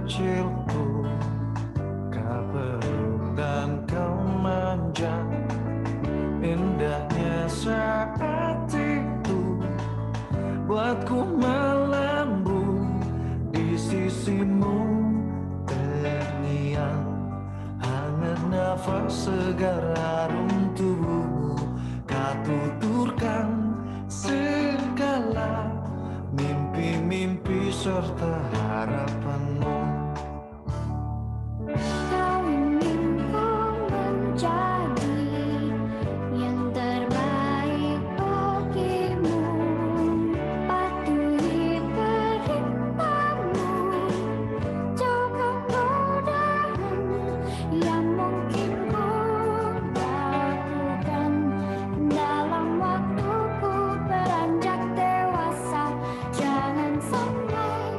kecilku, kau peluk dan kau manja. Indahnya saat itu buatku melambung di sisimu. Terngiang hangat nafas segar harum tubuhmu. Kau tuturkan segala mimpi-mimpi serta harapanmu. Kau ingin ku menjadi yang terbaik bagimu. Patuhi perintahmu, jauhkan godaan yang mungkin ku lakukan. Dalam waktuku beranjak dewasa, jangan sampai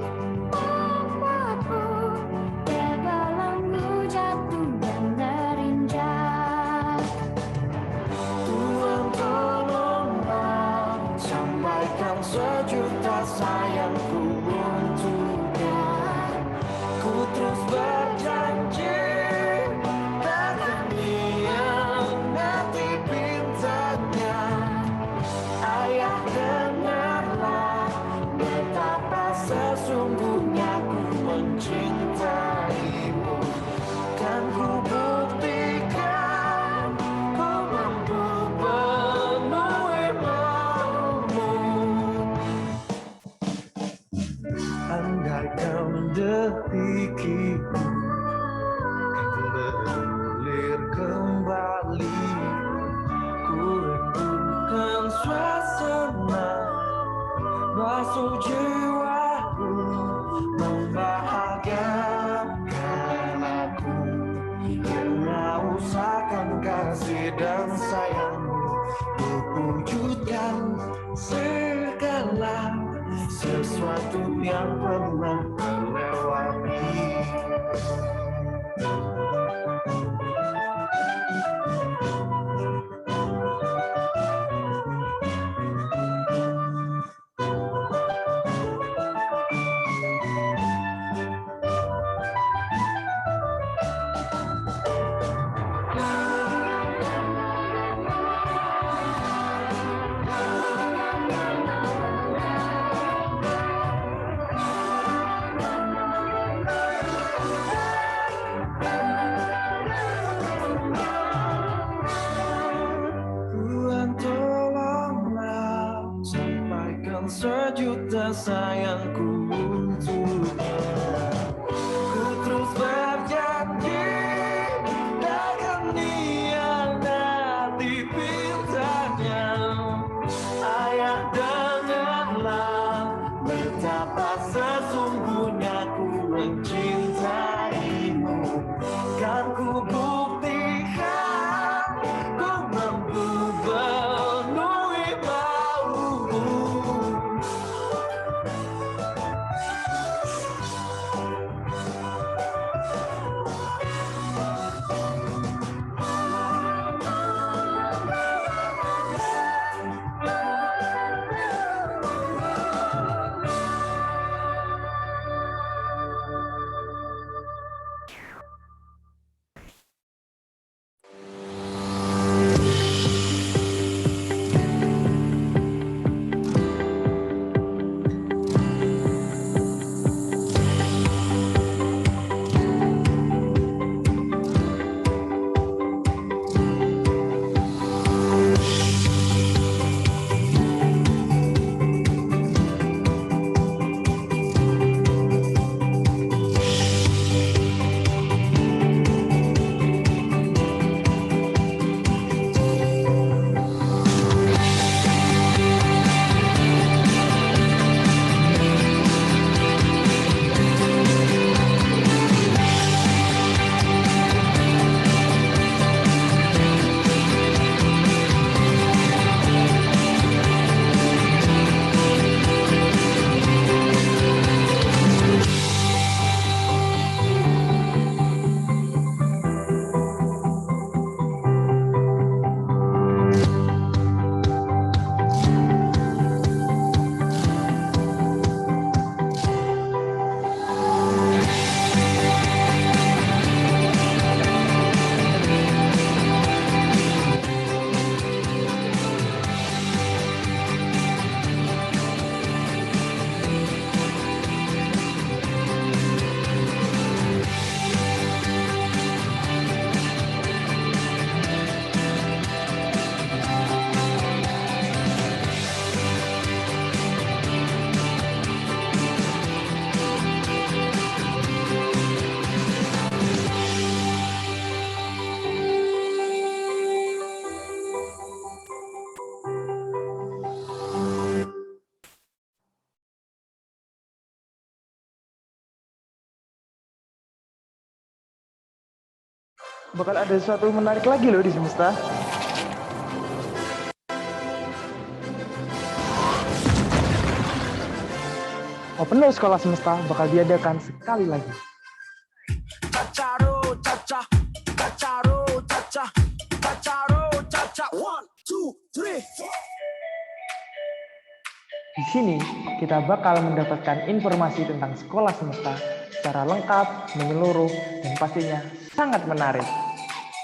membuatku terbelenggu, jatuh dan terinjak. Tuhan tolonglah, sampaikan sejuta sayangku untuknya. Ku terus berjanji takkan hianati bintangnya. Ayah, dengarlah betapa sesungguhnya ku mencintaimu. Kan ku buktikan ku mampu penuhi maumu. Andai kau mendelikiku, kau bergulir kembali. Ku rindukan suasana basuh jiwaku, membahagiakan aku. Hanya usahakan kasih dan sayangmu, untuk wujudkan segala sesuatu yang pernah terlewati. Tuhan tolonglah, sampaikan sejuta sayangku untuknya. Ku terus berjanji takkan hianati bintangnya. Ayah, dengarlah betapa sesungguhnya ku mencintaimu. Kan ku buktikan ku mampu penuhi maumu. bakal ada sesuatu menarik lagi loh di semesta. Open House Sekolah Semesta bakal diadakan sekali lagi. Di sini, kita bakal mendapatkan informasi tentang sekolah semesta secara lengkap, menyeluruh, dan pastinya sangat menarik.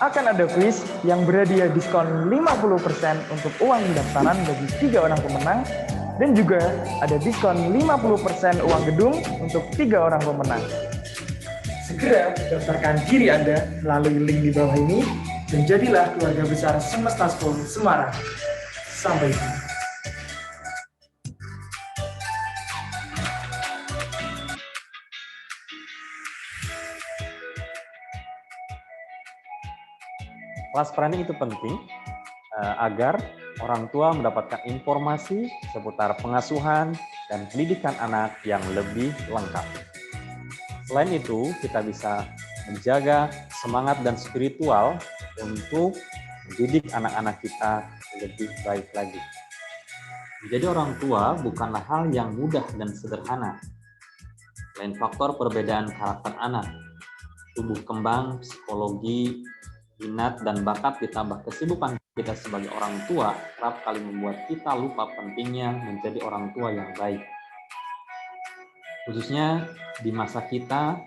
Akan ada kuis yang berhadiah diskon 50% untuk uang pendaftaran bagi 3 orang pemenang, dan juga ada diskon 50% uang gedung untuk 3 orang pemenang. Segera daftarkan diri Anda melalui link di bawah ini dan jadilah keluarga besar Semesta School Semarang. Sampai jumpa. Kelas parenting itu penting agar orang tua mendapatkan informasi seputar pengasuhan dan pendidikan anak yang lebih lengkap. Selain itu, kita bisa menjaga semangat dan spiritual untuk mendidik anak-anak kita lebih baik lagi. Menjadi orang tua bukanlah hal yang mudah dan sederhana. Selain faktor perbedaan karakter anak, tumbuh kembang, psikologi, minat dan bakat ditambah kesibukan kita sebagai orang tua kerap kali membuat kita lupa pentingnya menjadi orang tua yang baik. Khususnya di masa kita,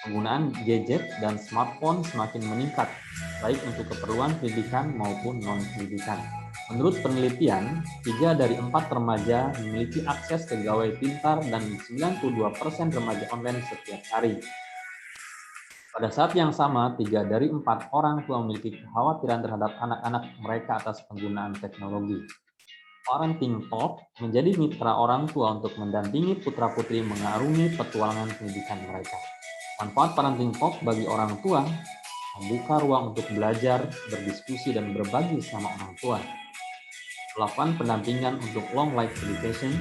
penggunaan gadget dan smartphone semakin meningkat, baik untuk keperluan pendidikan maupun non-pendidikan. Menurut penelitian, 3 dari 4 remaja memiliki akses ke gawai pintar dan 92% remaja online setiap hari. Pada saat yang sama, 3 dari 4 orang tua memiliki kekhawatiran terhadap anak-anak mereka atas penggunaan teknologi. Parenting Talk menjadi mitra orang tua untuk mendampingi putra-putri mengarungi petualangan pendidikan mereka. Manfaat Parenting Talk bagi orang tua membuka ruang untuk belajar, berdiskusi, dan berbagi sama orang tua. Melakukan pendampingan untuk long life education,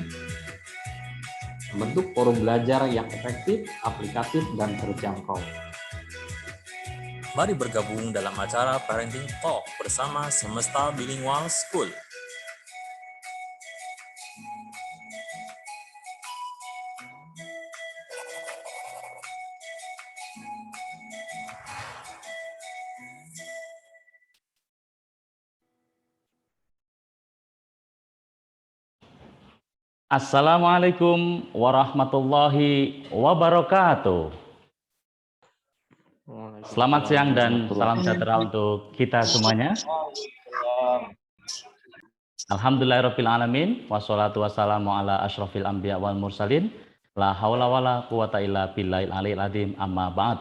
membentuk forum belajar yang efektif, aplikatif, dan terjangkau. Mari bergabung dalam acara Parenting Talk bersama Semesta Bilingual School. Assalamualaikum warahmatullahi wabarakatuh. Selamat siang dan salam sejahtera untuk kita semuanya. Alhamdulillahirrabbilalamin. Wassalatu wassalamu ala ashrafil anbiya wal mursalin. La hawla wa la quwata illa billahil aliyil azim, amma ba'd.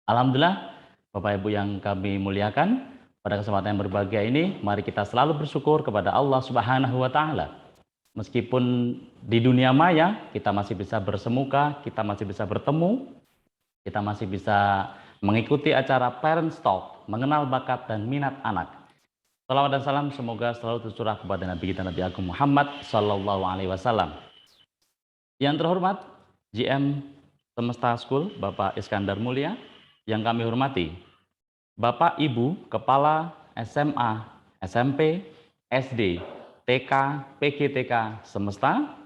Alhamdulillah, Bapak Ibu yang kami muliakan, pada kesempatan yang berbahagia ini, mari kita selalu bersyukur kepada Allah Subhanahu wa Ta'ala. Meskipun di dunia maya kita masih bisa bersemuka, kita masih bisa bertemu, kita masih bisa mengikuti acara Parents Talk, mengenal bakat dan minat anak. Salawat dan salam semoga selalu tercurah kepada Nabi kita Nabi Agung Muhammad Sallallahu Alaihi Wasallam. Yang terhormat GM Semesta School Bapak Iskandar Mulia, yang kami hormati Bapak Ibu Kepala SMA, SMP, SD, TK, PGTK Semesta,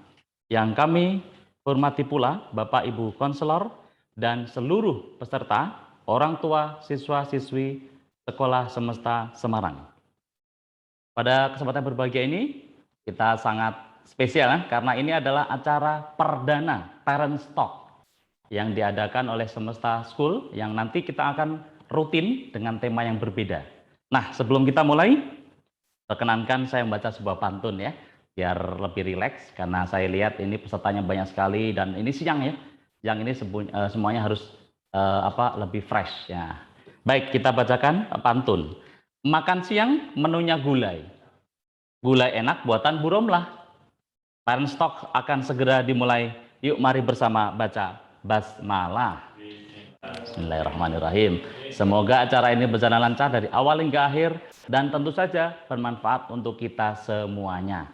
yang kami hormati pula Bapak Ibu Konselor dan seluruh peserta, orang tua, siswa-siswi Sekolah Semesta Semarang. Pada kesempatan berbahagia ini, kita sangat spesial karena ini adalah acara perdana Parents Talk yang diadakan oleh Semesta School yang nanti kita akan rutin dengan tema yang berbeda. Nah, sebelum kita mulai, perkenankan saya membaca sebuah pantun ya, biar lebih rileks karena saya lihat ini pesertanya banyak sekali dan ini siang ya. Yang ini semuanya harus lebih fresh ya. Baik, kita bacakan pantun. Makan siang menunya gulai. Gulai enak buatan Bu Romlah. Parents Talk akan segera dimulai. Yuk mari bersama baca basmalah. Bismillahirrahmanirrahim. Semoga acara ini berjalan lancar dari awal hingga akhir dan tentu saja bermanfaat untuk kita semuanya.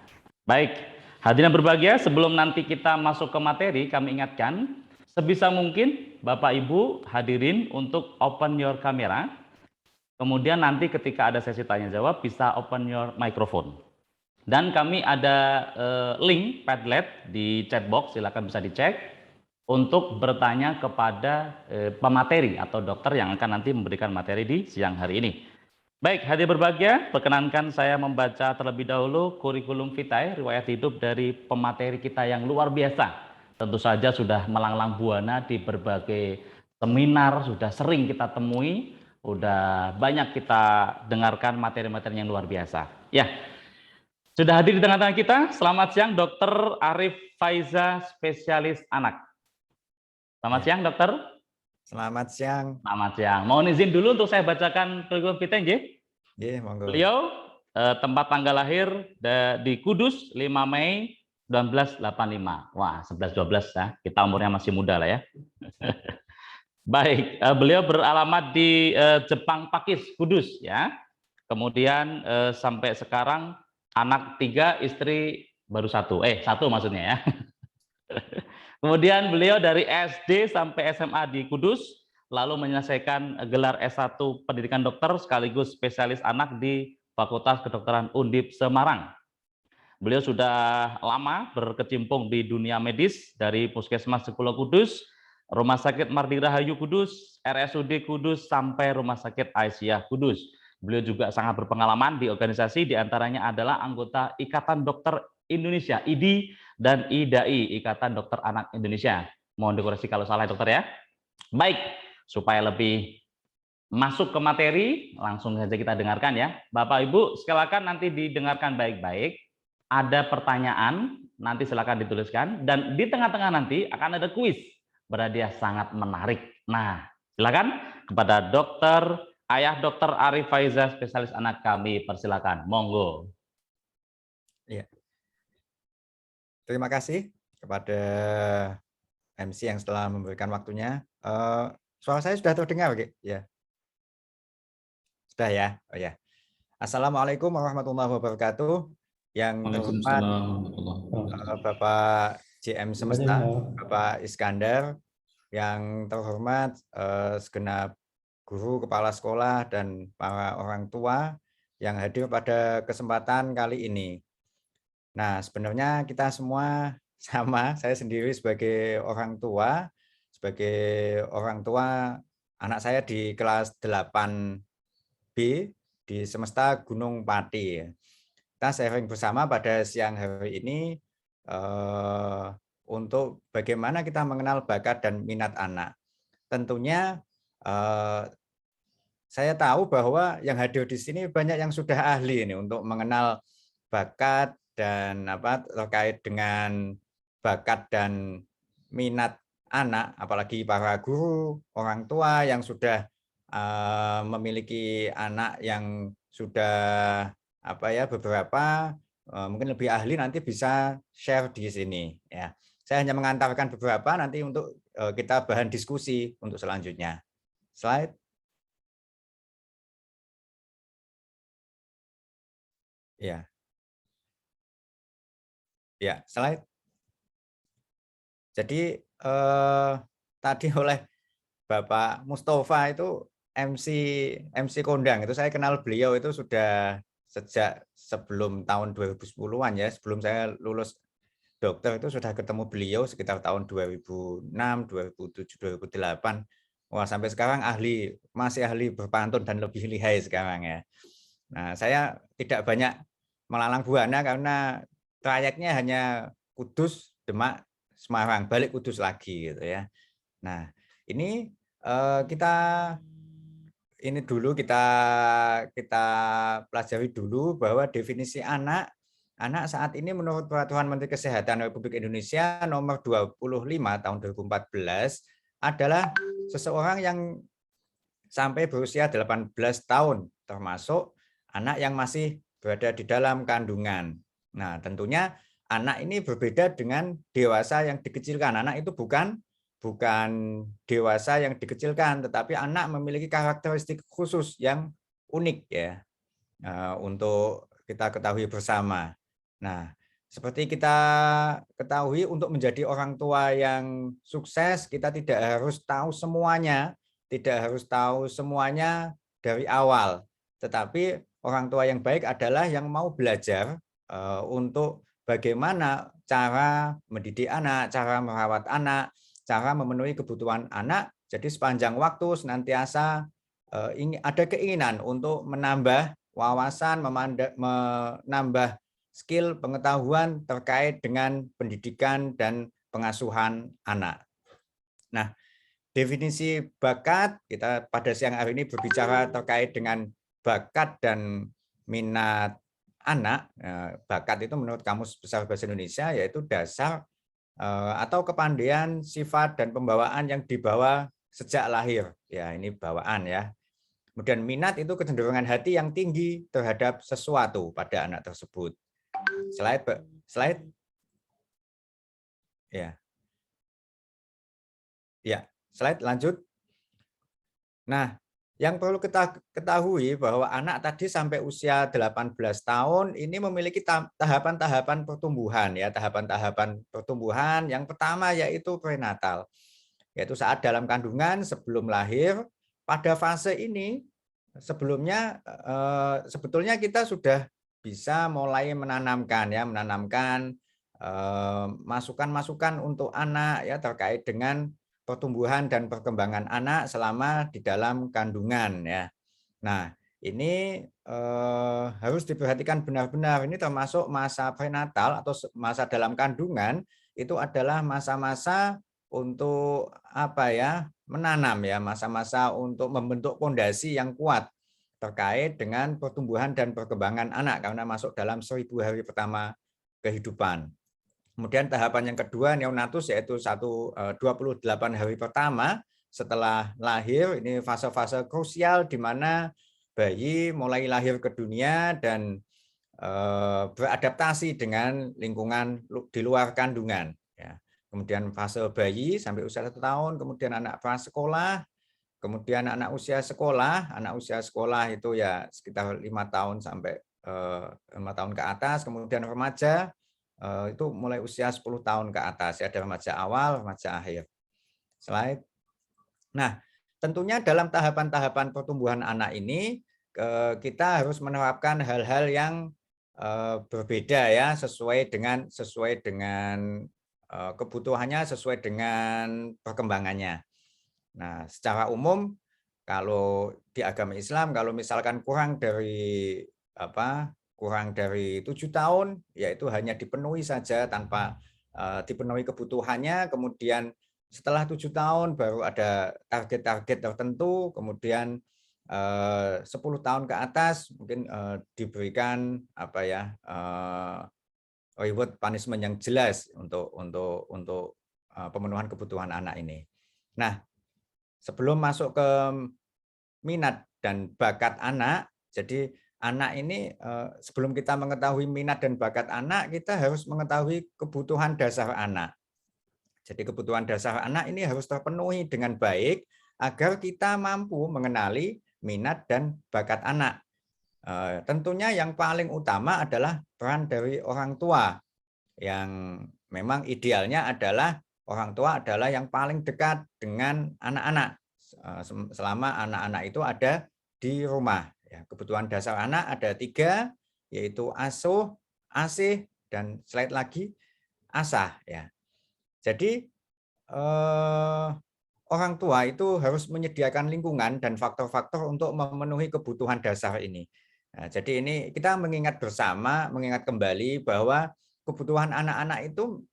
Baik, hadirin berbahagia, sebelum nanti kita masuk ke materi, kami ingatkan sebisa mungkin Bapak Ibu hadirin untuk open your camera Kemudian nanti ketika ada sesi tanya jawab bisa open your microphone. Dan kami ada link Padlet di chat box, silakan bisa dicek untuk bertanya kepada pemateri atau dokter yang akan nanti memberikan materi di siang hari ini. Baik, hadir berbahagia, perkenankan saya membaca terlebih dahulu kurikulum vitae, riwayat hidup dari pemateri kita yang luar biasa. Tentu saja sudah melanglang buana di berbagai seminar, sudah sering kita temui, sudah banyak kita dengarkan materi-materi yang luar biasa. Ya, sudah hadir di tengah-tengah kita, selamat siang Dr. Arif Faiza, spesialis anak. Selamat siang dokter. Selamat siang. Selamat siang. Mohon izin dulu untuk saya bacakan kurikulum vitae, nggih. Nggih, monggo. Beliau tempat tanggal lahir di Kudus 5 Mei 1985. Wah, 11-12 ya. Kita umurnya masih muda lah ya. Baik, beliau beralamat di Jepang Pakis, Kudus ya. Kemudian sampai sekarang anak 3, istri baru 1. 1 maksudnya ya. Kemudian beliau dari SD sampai SMA di Kudus, lalu menyelesaikan gelar S1 pendidikan dokter sekaligus spesialis anak di Fakultas Kedokteran Undip Semarang. Beliau sudah lama berkecimpung di dunia medis dari Puskesmas Sekolah Kudus, Rumah Sakit Mardi Rahayu Kudus, RSUD Kudus, sampai Rumah Sakit Aisyah Kudus. Beliau juga sangat berpengalaman di organisasi, diantaranya adalah anggota Ikatan Dokter Indonesia, IDI, dan IDAI, Ikatan Dokter Anak Indonesia. Mohon dikoreksi kalau salah dokter ya. Baik, supaya lebih masuk ke materi, langsung saja kita dengarkan ya. Bapak Ibu, silakan nanti didengarkan baik-baik. Ada pertanyaan, nanti silakan dituliskan. Dan di tengah-tengah nanti akan ada kuis, berhadiah sangat menarik. Nah, silakan kepada Ayah Dr. Arif Faiza, spesialis anak, kami persilakan. Monggo. Ya. Terima kasih kepada MC yang setelah memberikan waktunya. Suara saya sudah terdengar, Oke? Ya. Sudah ya? Oh ya. Assalamualaikum warahmatullahi wabarakatuh. Yang terhormat Bapak JM Semesta, Bapak Iskandar, yang terhormat segenap guru, kepala sekolah, dan para orang tua yang hadir pada kesempatan kali ini. Nah, sebenarnya kita semua sama, saya sendiri sebagai orang tua anak saya di kelas 8B di Semesta Gunung Pati. Kita sharing bersama pada siang hari ini untuk bagaimana kita mengenal bakat dan minat anak. Tentunya saya tahu bahwa yang hadir di sini banyak yang sudah ahli ini untuk mengenal bakat dan terkait dengan bakat dan minat anak, apalagi para guru, orang tua yang sudah memiliki anak yang sudah beberapa mungkin lebih ahli, nanti bisa share di sini ya. Saya hanya mengantarkan beberapa, nanti untuk kita bahan diskusi untuk selanjutnya. Slide. Ya. Ya, slide. Jadi tadi oleh Bapak Mustafa itu MC kondang, itu saya kenal beliau itu sudah sejak sebelum tahun 2010-an ya, sebelum saya lulus dokter itu sudah ketemu beliau sekitar tahun 2006, 2007, 2008. Wah, sampai sekarang masih ahli berpantun dan lebih lihai sekarang ya. Nah, saya tidak banyak melalang buana karena trayeknya hanya Kudus, Demak, Semarang, balik Kudus lagi gitu ya. Nah, ini kita pelajari dulu bahwa definisi anak saat ini menurut Peraturan Menteri Kesehatan Republik Indonesia nomor 25 tahun 2014 adalah seseorang yang sampai berusia 18 tahun, termasuk anak yang masih berada di dalam kandungan. Nah, tentunya anak ini berbeda dengan dewasa yang dikecilkan. Anak itu bukan dewasa yang dikecilkan, tetapi anak memiliki karakteristik khusus yang unik ya, untuk kita ketahui bersama. Nah, seperti kita ketahui, untuk menjadi orang tua yang sukses, kita tidak harus tahu semuanya dari awal. Tetapi orang tua yang baik adalah yang mau belajar untuk bagaimana cara mendidik anak, cara merawat anak, cara memenuhi kebutuhan anak. Jadi sepanjang waktu senantiasa ada keinginan untuk menambah wawasan, menambah skill pengetahuan terkait dengan pendidikan dan pengasuhan anak. Nah, definisi bakat, kita pada siang hari ini berbicara terkait dengan bakat dan minat anak. Bakat itu menurut Kamus Besar Bahasa Indonesia yaitu dasar atau kepandaian, sifat dan pembawaan yang dibawa sejak lahir. Ya, ini bawaan ya. Kemudian minat itu kecenderungan hati yang tinggi terhadap sesuatu pada anak tersebut. Slide. Ya. Ya, slide lanjut. Nah, yang perlu kita ketahui bahwa anak tadi sampai usia 18 tahun ini memiliki tahapan-tahapan pertumbuhan ya, tahapan-tahapan pertumbuhan. Yang pertama yaitu prenatal. Yaitu saat dalam kandungan sebelum lahir. Pada fase ini sebelumnya sebetulnya kita sudah bisa mulai menanamkan masukan-masukan untuk anak ya terkait dengan pertumbuhan dan perkembangan anak selama di dalam kandungan ya. Nah, ini harus diperhatikan benar-benar. Ini termasuk masa prenatal atau masa dalam kandungan itu adalah masa-masa untuk menanam ya, masa-masa untuk membentuk fondasi yang kuat terkait dengan pertumbuhan dan perkembangan anak karena masuk dalam 1000 hari pertama kehidupan. Kemudian tahapan yang kedua neonatus yaitu 28 hari pertama setelah lahir. Ini fase-fase krusial di mana bayi mulai lahir ke dunia dan beradaptasi dengan lingkungan di luar kandungan. Ya. Kemudian fase bayi sampai usia 1 tahun, kemudian anak prasekolah, kemudian anak usia sekolah itu ya sekitar 5 tahun sampai 5 tahun ke atas, kemudian remaja itu mulai usia 10 tahun ke atas ya, ada remaja awal, remaja akhir. Slide. Nah, tentunya dalam tahapan-tahapan pertumbuhan anak ini kita harus menerapkan hal-hal yang berbeda ya, sesuai dengan kebutuhannya, sesuai dengan perkembangannya. Nah, secara umum kalau di agama Islam kalau misalkan kurang dari 7 tahun, yaitu hanya dipenuhi saja tanpa dipenuhi kebutuhannya, kemudian setelah 7 tahun baru ada target-target tertentu, kemudian 10 tahun ke atas mungkin diberikan reward punishment yang jelas untuk pemenuhan kebutuhan anak ini. Nah, sebelum masuk ke minat dan bakat anak, jadi anak ini sebelum kita mengetahui minat dan bakat anak, kita harus mengetahui kebutuhan dasar anak. Jadi kebutuhan dasar anak ini harus terpenuhi dengan baik agar kita mampu mengenali minat dan bakat anak. Tentunya yang paling utama adalah peran dari orang tua, yang memang idealnya adalah orang tua adalah yang paling dekat dengan anak-anak selama anak-anak itu ada di rumah. Kebutuhan dasar anak ada 3, yaitu asuh, asih, dan slide lagi asah. Ya. Jadi orang tua itu harus menyediakan lingkungan dan faktor-faktor untuk memenuhi kebutuhan dasar ini. Nah, jadi ini kita mengingat kembali bahwa kebutuhan anak-anak itu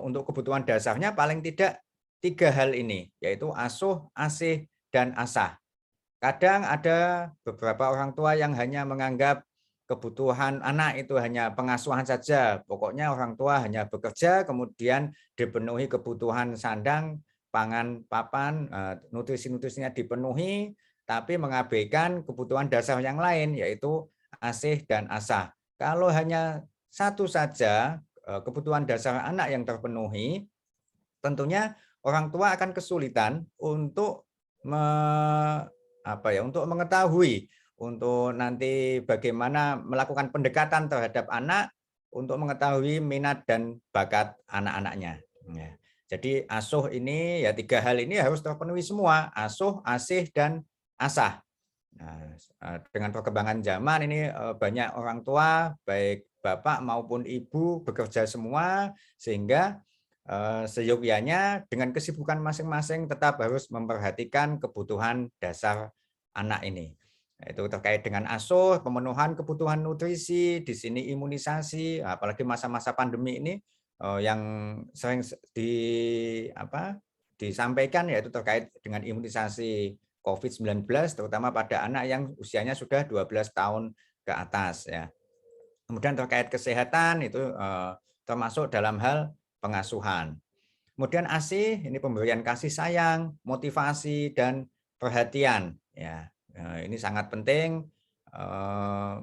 untuk kebutuhan dasarnya paling tidak 3 hal ini, yaitu asuh, asih, dan asah. Kadang ada beberapa orang tua yang hanya menganggap kebutuhan anak itu hanya pengasuhan saja. Pokoknya orang tua hanya bekerja, kemudian dipenuhi kebutuhan sandang, pangan, papan, nutrisi-nutrisinya dipenuhi, tapi mengabaikan kebutuhan dasar yang lain, yaitu asih dan asah. Kalau hanya satu saja kebutuhan dasar anak yang terpenuhi, tentunya orang tua akan kesulitan untuk mengetahui, untuk nanti bagaimana melakukan pendekatan terhadap anak untuk mengetahui minat dan bakat anak-anaknya. Jadi asuh ini ya 3 hal ini harus terpenuhi semua, asuh, asih, dan asah. Nah, dengan perkembangan zaman ini banyak orang tua, baik bapak maupun ibu bekerja semua, sehingga seyogyanya dengan kesibukan masing-masing tetap harus memperhatikan kebutuhan dasar anak ini. Itu terkait dengan asuh, pemenuhan kebutuhan nutrisi, di sini imunisasi, apalagi masa-masa pandemi ini yang sering disampaikan yaitu terkait dengan imunisasi COVID-19 terutama pada anak yang usianya sudah 12 tahun ke atas ya. Kemudian terkait kesehatan itu termasuk dalam hal pengasuhan. Kemudian ASI ini pemberian kasih sayang, motivasi dan perhatian ya. Ini sangat penting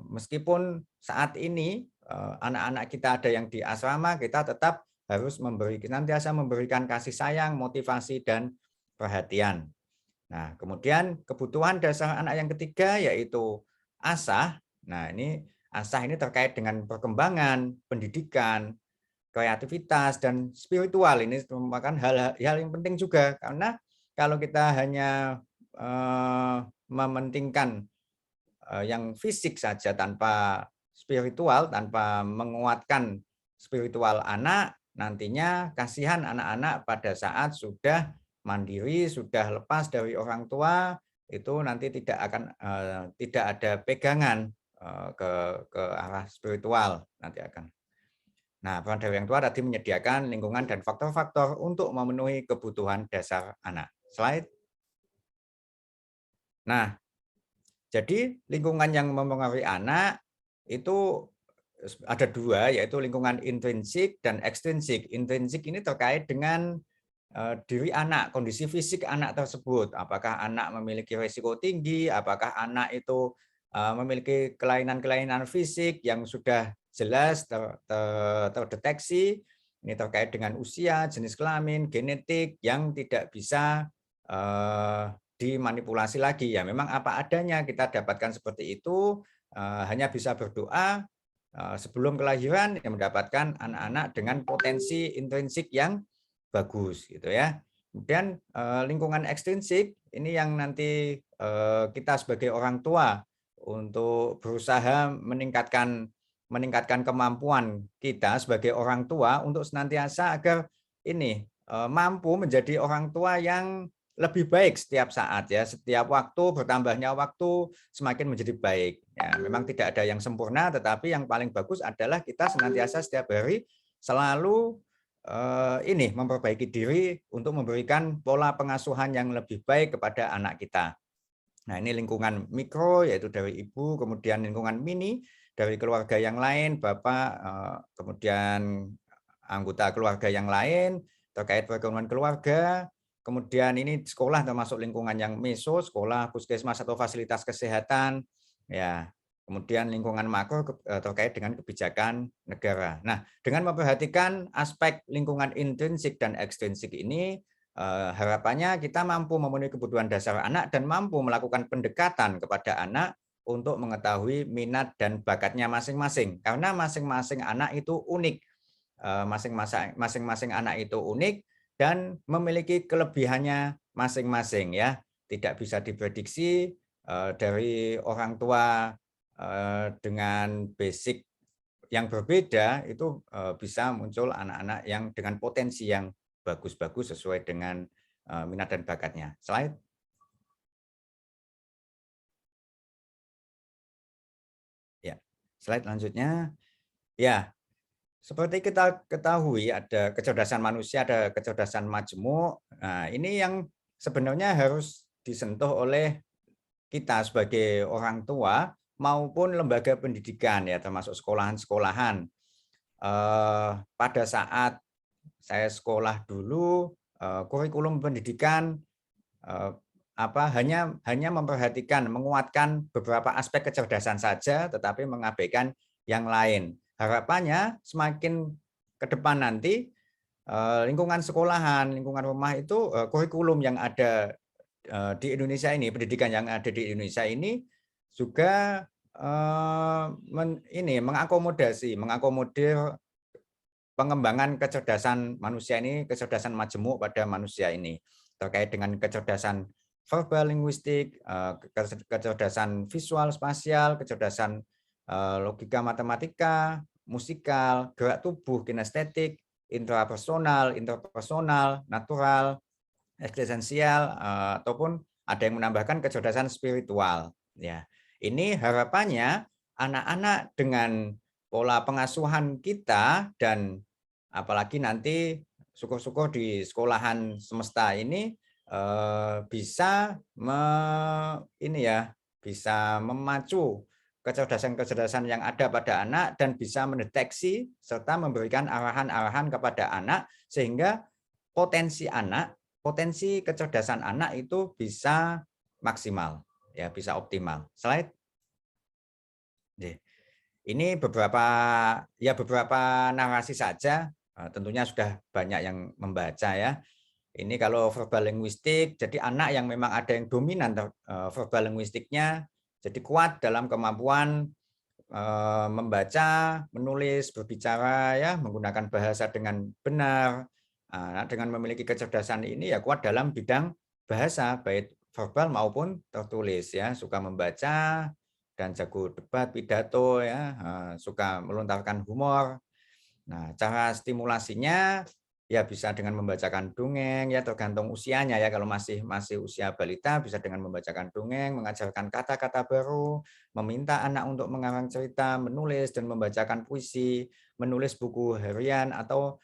meskipun saat ini anak-anak kita ada yang di asrama, kita tetap harus senantiasa memberikan kasih sayang, motivasi dan perhatian. Nah, kemudian kebutuhan dasar anak yang ketiga yaitu asah. Nah, ini asah ini terkait dengan perkembangan, pendidikan, kreativitas, dan spiritual. Ini merupakan hal yang penting juga, karena kalau kita hanya mementingkan yang fisik saja tanpa spiritual, tanpa menguatkan spiritual anak, nantinya kasihan anak-anak pada saat sudah mandiri, sudah lepas dari orang tua, itu nanti tidak ada pegangan ke arah spiritual nanti akan. Nah, peran dari orang tua tadi menyediakan lingkungan dan faktor-faktor untuk memenuhi kebutuhan dasar anak. Slide. Nah, jadi lingkungan yang mempengaruhi anak itu ada dua, yaitu lingkungan intrinsik dan ekstrinsik. Intrinsik ini terkait dengan diri anak, kondisi fisik anak tersebut. Apakah anak memiliki risiko tinggi, apakah anak itu memiliki kelainan-kelainan fisik yang sudah jelas terdeteksi. Ini terkait dengan usia, jenis kelamin, genetik yang tidak bisa dimanipulasi lagi. Ya, memang apa adanya kita dapatkan seperti itu, hanya bisa berdoa sebelum kelahiran yang mendapatkan anak-anak dengan potensi intrinsik yang bagus gitu ya. Kemudian lingkungan ekstrinsik ini yang nanti kita sebagai orang tua untuk berusaha meningkatkan kemampuan kita sebagai orang tua untuk senantiasa agar ini mampu menjadi orang tua yang lebih baik setiap saat ya, setiap waktu bertambahnya waktu semakin menjadi baik. Ya, memang tidak ada yang sempurna, tetapi yang paling bagus adalah kita senantiasa setiap hari selalu ini memperbaiki diri untuk memberikan pola pengasuhan yang lebih baik kepada anak kita. Nah, ini lingkungan mikro yaitu dari ibu, kemudian lingkungan mini dari keluarga yang lain, bapak, kemudian anggota keluarga yang lain terkait perekonomian keluarga. Kemudian ini sekolah termasuk lingkungan yang meso, sekolah, puskesmas atau fasilitas kesehatan. Ya, kemudian lingkungan makro terkait dengan kebijakan negara. Nah, dengan memperhatikan aspek lingkungan intrinsik dan ekstrinsik ini, harapannya kita mampu memenuhi kebutuhan dasar anak dan mampu melakukan pendekatan kepada anak untuk mengetahui minat dan bakatnya masing-masing. Karena masing-masing anak itu unik. Masing-masing anak itu unik dan memiliki kelebihannya masing-masing ya. Tidak bisa diprediksi dari orang tua dengan basic yang berbeda itu bisa muncul anak-anak yang dengan potensi yang bagus-bagus sesuai dengan minat dan bakatnya. Slide. Ya, slide selanjutnya. Ya, seperti kita ketahui ada kecerdasan manusia, ada kecerdasan majemuk. Nah, ini yang sebenarnya harus disentuh oleh kita sebagai orang tua maupun lembaga pendidikan ya, termasuk sekolahan-sekolahan. Pada saat saya sekolah dulu, kurikulum pendidikan hanya memperhatikan, menguatkan beberapa aspek kecerdasan saja, tetapi mengabaikan yang lain. Harapannya semakin ke depan nanti lingkungan sekolahan, lingkungan rumah itu kurikulum yang ada di Indonesia ini, pendidikan yang ada di Indonesia ini juga mengakomodir pengembangan kecerdasan manusia ini, kecerdasan majemuk pada manusia ini terkait dengan kecerdasan verbal linguistik, kecerdasan visual spasial, kecerdasan logika matematika, musikal, gerak tubuh, kinestetik, intrapersonal, interpersonal, natural, eksistensial, ataupun ada yang menambahkan kecerdasan spiritual. Ya, ini harapannya anak-anak dengan pola pengasuhan kita dan apalagi nanti syukur-syukur di sekolahan semesta ini bisa bisa memacu kecerdasan-kecerdasan yang ada pada anak dan bisa mendeteksi serta memberikan arahan-arahan kepada anak sehingga potensi kecerdasan anak itu bisa maksimal, ya, bisa optimal. Slide. Ini beberapa narasi saja, tentunya sudah banyak yang membaca ya. Ini kalau verbal linguistik, jadi anak yang memang ada yang dominan verbal linguistiknya, jadi kuat dalam kemampuan membaca, menulis, berbicara, ya, menggunakan bahasa dengan benar. Dengan memiliki kecerdasan ini ya kuat dalam bidang bahasa, baik verbal maupun tertulis, ya, suka membaca dan jago debat, pidato, ya, suka melontarkan humor. Nah, cara stimulasinya ya bisa dengan membacakan dongeng, ya, tergantung usianya, ya. Kalau masih usia balita bisa dengan membacakan dongeng, mengajarkan kata-kata baru, meminta anak untuk mengarang cerita, menulis dan membacakan puisi, menulis buku harian atau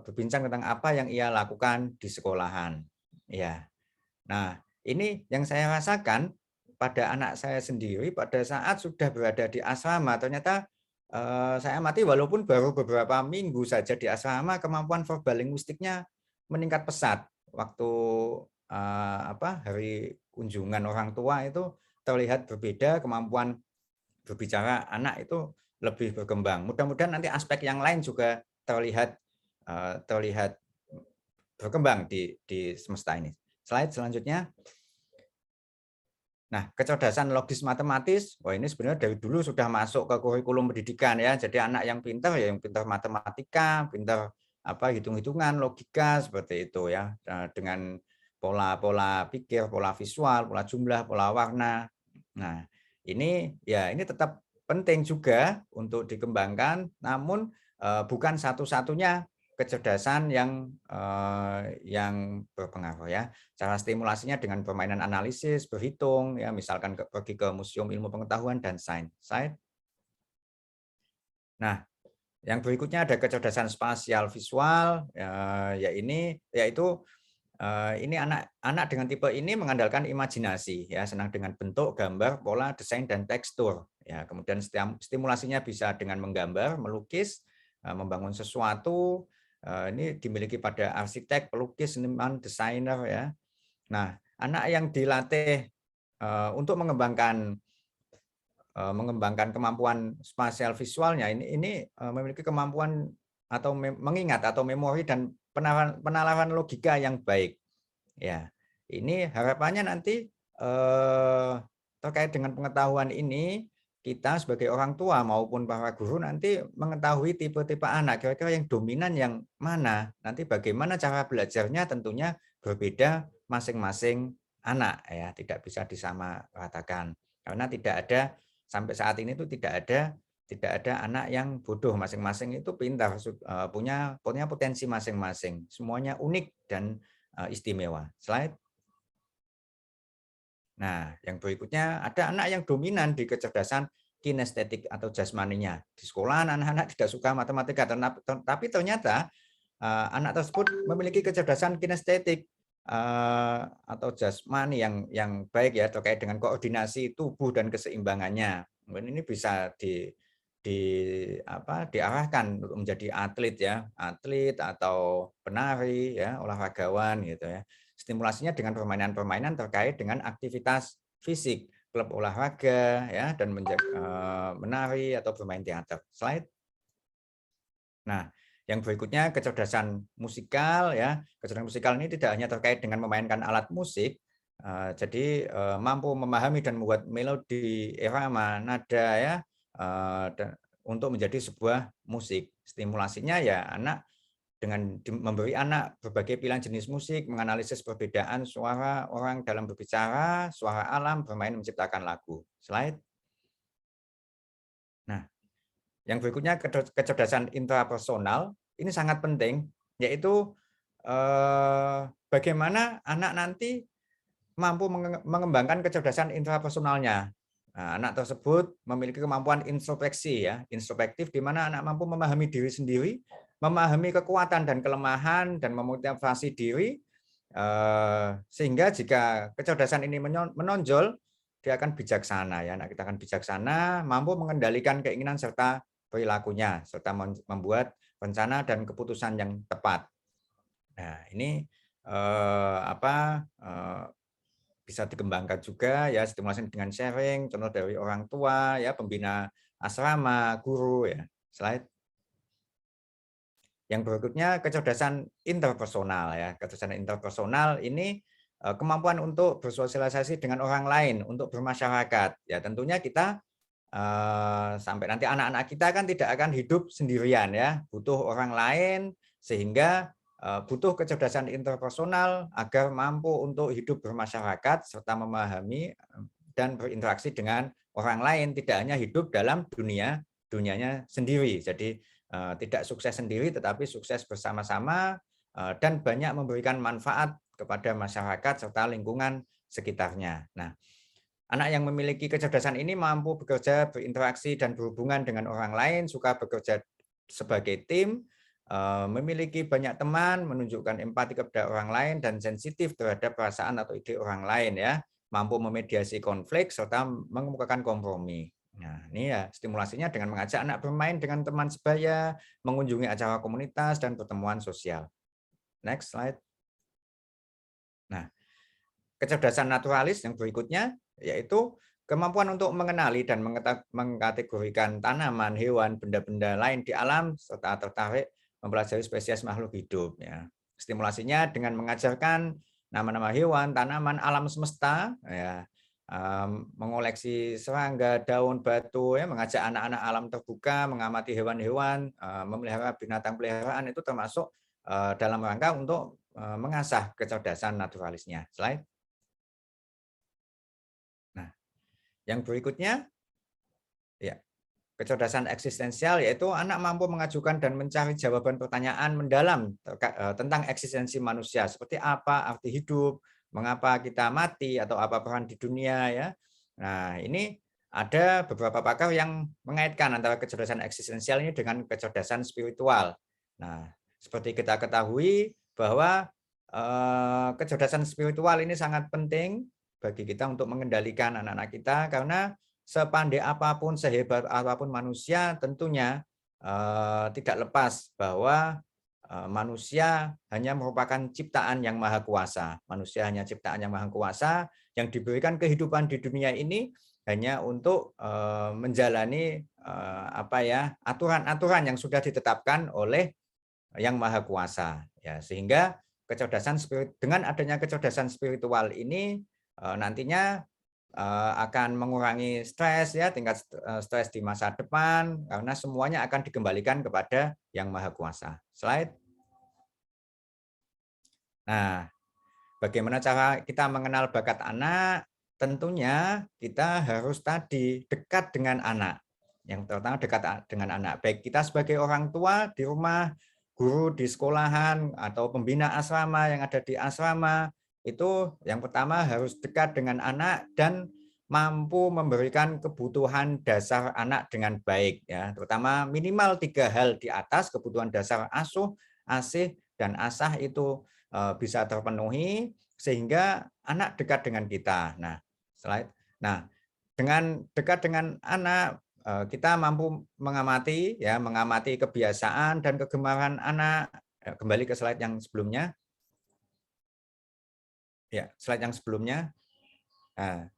berbincang tentang apa yang ia lakukan di sekolahan. Ya. Nah, ini yang saya rasakan pada anak saya sendiri pada saat sudah berada di asrama. Ternyata saya amati walaupun baru beberapa minggu saja di asrama, kemampuan verbal linguistiknya meningkat pesat. Waktu hari kunjungan orang tua itu terlihat berbeda, kemampuan berbicara anak itu lebih berkembang. Mudah-mudahan nanti aspek yang lain juga terlihat berkembang di semesta ini. Slide selanjutnya. Nah, kecerdasan logis matematis, wah ini sebenarnya dari dulu sudah masuk ke kurikulum pendidikan, ya. Jadi anak yang pintar ya yang pintar matematika, pintar hitung-hitungan, logika seperti itu, ya. Dengan pola pikir, pola visual, pola jumlah, pola warna. Nah, ini tetap penting juga untuk dikembangkan, namun bukan satu-satunya kecerdasan yang berpengaruh, ya. Cara stimulasinya dengan permainan analisis, berhitung, ya, misalkan pergi ke Museum Ilmu Pengetahuan dan Sains. Nah, yang berikutnya ada kecerdasan spasial visual, yaitu ini anak dengan tipe ini mengandalkan imajinasi, ya, senang dengan bentuk, gambar, pola, desain dan tekstur, ya. Kemudian stimulasinya bisa dengan menggambar, melukis, membangun sesuatu. Ini dimiliki pada arsitek, pelukis, seniman, desainer, ya. Nah, anak yang dilatih untuk mengembangkan kemampuan spasial visualnya ini memiliki kemampuan atau mengingat atau memori dan penalaran logika yang baik, ya. Ini harapannya nanti terkait dengan pengetahuan ini, kita sebagai orang tua maupun para guru nanti mengetahui tipe-tipe anak, kira-kira yang dominan yang mana, nanti bagaimana cara belajarnya tentunya berbeda masing-masing anak, ya, tidak bisa disamaratakan. Karena sampai saat ini tidak ada anak yang bodoh, masing-masing itu pintar, punya potensi masing-masing, semuanya unik dan istimewa. Slide. Nah, yang berikutnya ada anak yang dominan di kecerdasan kinestetik atau jasmaninya. Di sekolah anak-anak tidak suka matematika, tapi ternyata anak tersebut memiliki kecerdasan kinestetik atau jasmani yang baik, ya, terkait dengan koordinasi tubuh dan keseimbangannya. Mungkin ini bisa diarahkan untuk menjadi atlet, ya, atlet atau penari, ya, olahragawan gitu, ya. Stimulasinya dengan permainan-permainan terkait dengan aktivitas fisik, klub olahraga, ya, dan menari atau bermain teater. Slide. Nah, yang berikutnya kecerdasan musikal, ya. Kecerdasan musikal ini tidak hanya terkait dengan memainkan alat musik, jadi mampu memahami dan membuat melodi, irama, nada, ya, untuk menjadi sebuah musik. Stimulasinya ya anak memberi anak berbagai pilihan jenis musik, menganalisis perbedaan suara orang dalam berbicara, suara alam, bermain, menciptakan lagu. Slide. Nah, yang berikutnya kecerdasan intrapersonal. Ini sangat penting, yaitu bagaimana anak nanti mampu mengembangkan kecerdasan intrapersonalnya. Nah, anak tersebut memiliki kemampuan introspeksi, ya, introspektif, di mana anak mampu memahami diri sendiri, memahami kekuatan dan kelemahan, dan memotivasi diri, sehingga jika kecerdasan ini menonjol, dia akan bijaksana, ya. Anak kita akan bijaksana, mampu mengendalikan keinginan serta perilakunya, serta membuat rencana dan keputusan yang tepat. Nah, ini bisa dikembangkan juga, ya, stimulasi dengan sharing, contoh dari orang tua, ya, pembina asrama, guru, ya. Slide. Yang berikutnya kecerdasan interpersonal, ya. Kecerdasan interpersonal ini kemampuan untuk bersosialisasi dengan orang lain, untuk bermasyarakat. Ya, tentunya kita sampai nanti anak-anak kita kan tidak akan hidup sendirian, ya, butuh orang lain, sehingga butuh kecerdasan interpersonal agar mampu untuk hidup bermasyarakat serta memahami dan berinteraksi dengan orang lain, tidak hanya hidup dalam dunianya sendiri. Jadi tidak sukses sendiri, tetapi sukses bersama-sama dan banyak memberikan manfaat kepada masyarakat serta lingkungan sekitarnya. Nah, anak yang memiliki kecerdasan ini mampu bekerja, berinteraksi, dan berhubungan dengan orang lain, suka bekerja sebagai tim, memiliki banyak teman, menunjukkan empati kepada orang lain, dan sensitif terhadap perasaan atau ide orang lain, ya, mampu memediasi konflik serta mengemukakan kompromi. Nah, ini ya stimulasinya dengan mengajak anak bermain dengan teman sebaya, mengunjungi acara komunitas dan pertemuan sosial. Next slide. Nah, kecerdasan naturalis yang berikutnya yaitu kemampuan untuk mengenali dan mengkategorikan tanaman, hewan, benda-benda lain di alam serta tertarik mempelajari spesies makhluk hidup, ya. Stimulasinya dengan mengajarkan nama-nama hewan, tanaman, alam semesta, ya, mengoleksi serangga, daun, batu, ya, mengajak anak-anak alam terbuka, mengamati hewan-hewan, memelihara binatang peliharaan, itu termasuk dalam rangka untuk mengasah kecerdasan naturalisnya. Slide. Nah, yang berikutnya, ya, kecerdasan eksistensial, yaitu anak mampu mengajukan dan mencari jawaban pertanyaan mendalam tentang eksistensi manusia, seperti apa arti hidup, mengapa kita mati, atau apa peran di dunia, ya. Nah, ini ada beberapa pakar yang mengaitkan antara kecerdasan eksistensial ini dengan kecerdasan spiritual. Nah, seperti kita ketahui bahwa kecerdasan spiritual ini sangat penting bagi kita untuk mengendalikan anak-anak kita, karena sepandai apapun, sehebat apapun manusia, tentunya tidak lepas bahwa manusia hanya merupakan ciptaan yang maha kuasa. Manusia hanya ciptaan yang maha kuasa yang diberikan kehidupan di dunia ini hanya untuk menjalani aturan-aturan yang sudah ditetapkan oleh yang maha kuasa. Ya, sehingga dengan adanya kecerdasan spiritual ini nantinya akan mengurangi stres, ya, tingkat stres di masa depan, karena semuanya akan dikembalikan kepada yang maha kuasa. Slide. Nah, bagaimana cara kita mengenal bakat anak? Tentunya kita harus tadi dekat dengan anak. Yang pertama dekat dengan anak. Baik kita sebagai orang tua di rumah, guru di sekolahan, atau pembina asrama yang ada di asrama, itu yang pertama harus dekat dengan anak dan mampu memberikan kebutuhan dasar anak dengan baik, ya, terutama minimal 3 hal di atas kebutuhan dasar asuh, asih, dan asah itu bisa terpenuhi sehingga anak dekat dengan kita. Nah, slide. Nah, dengan dekat dengan anak kita mampu mengamati, ya, mengamati kebiasaan dan kegemaran anak. Kembali ke slide yang sebelumnya. Ya, slide yang sebelumnya. Nah,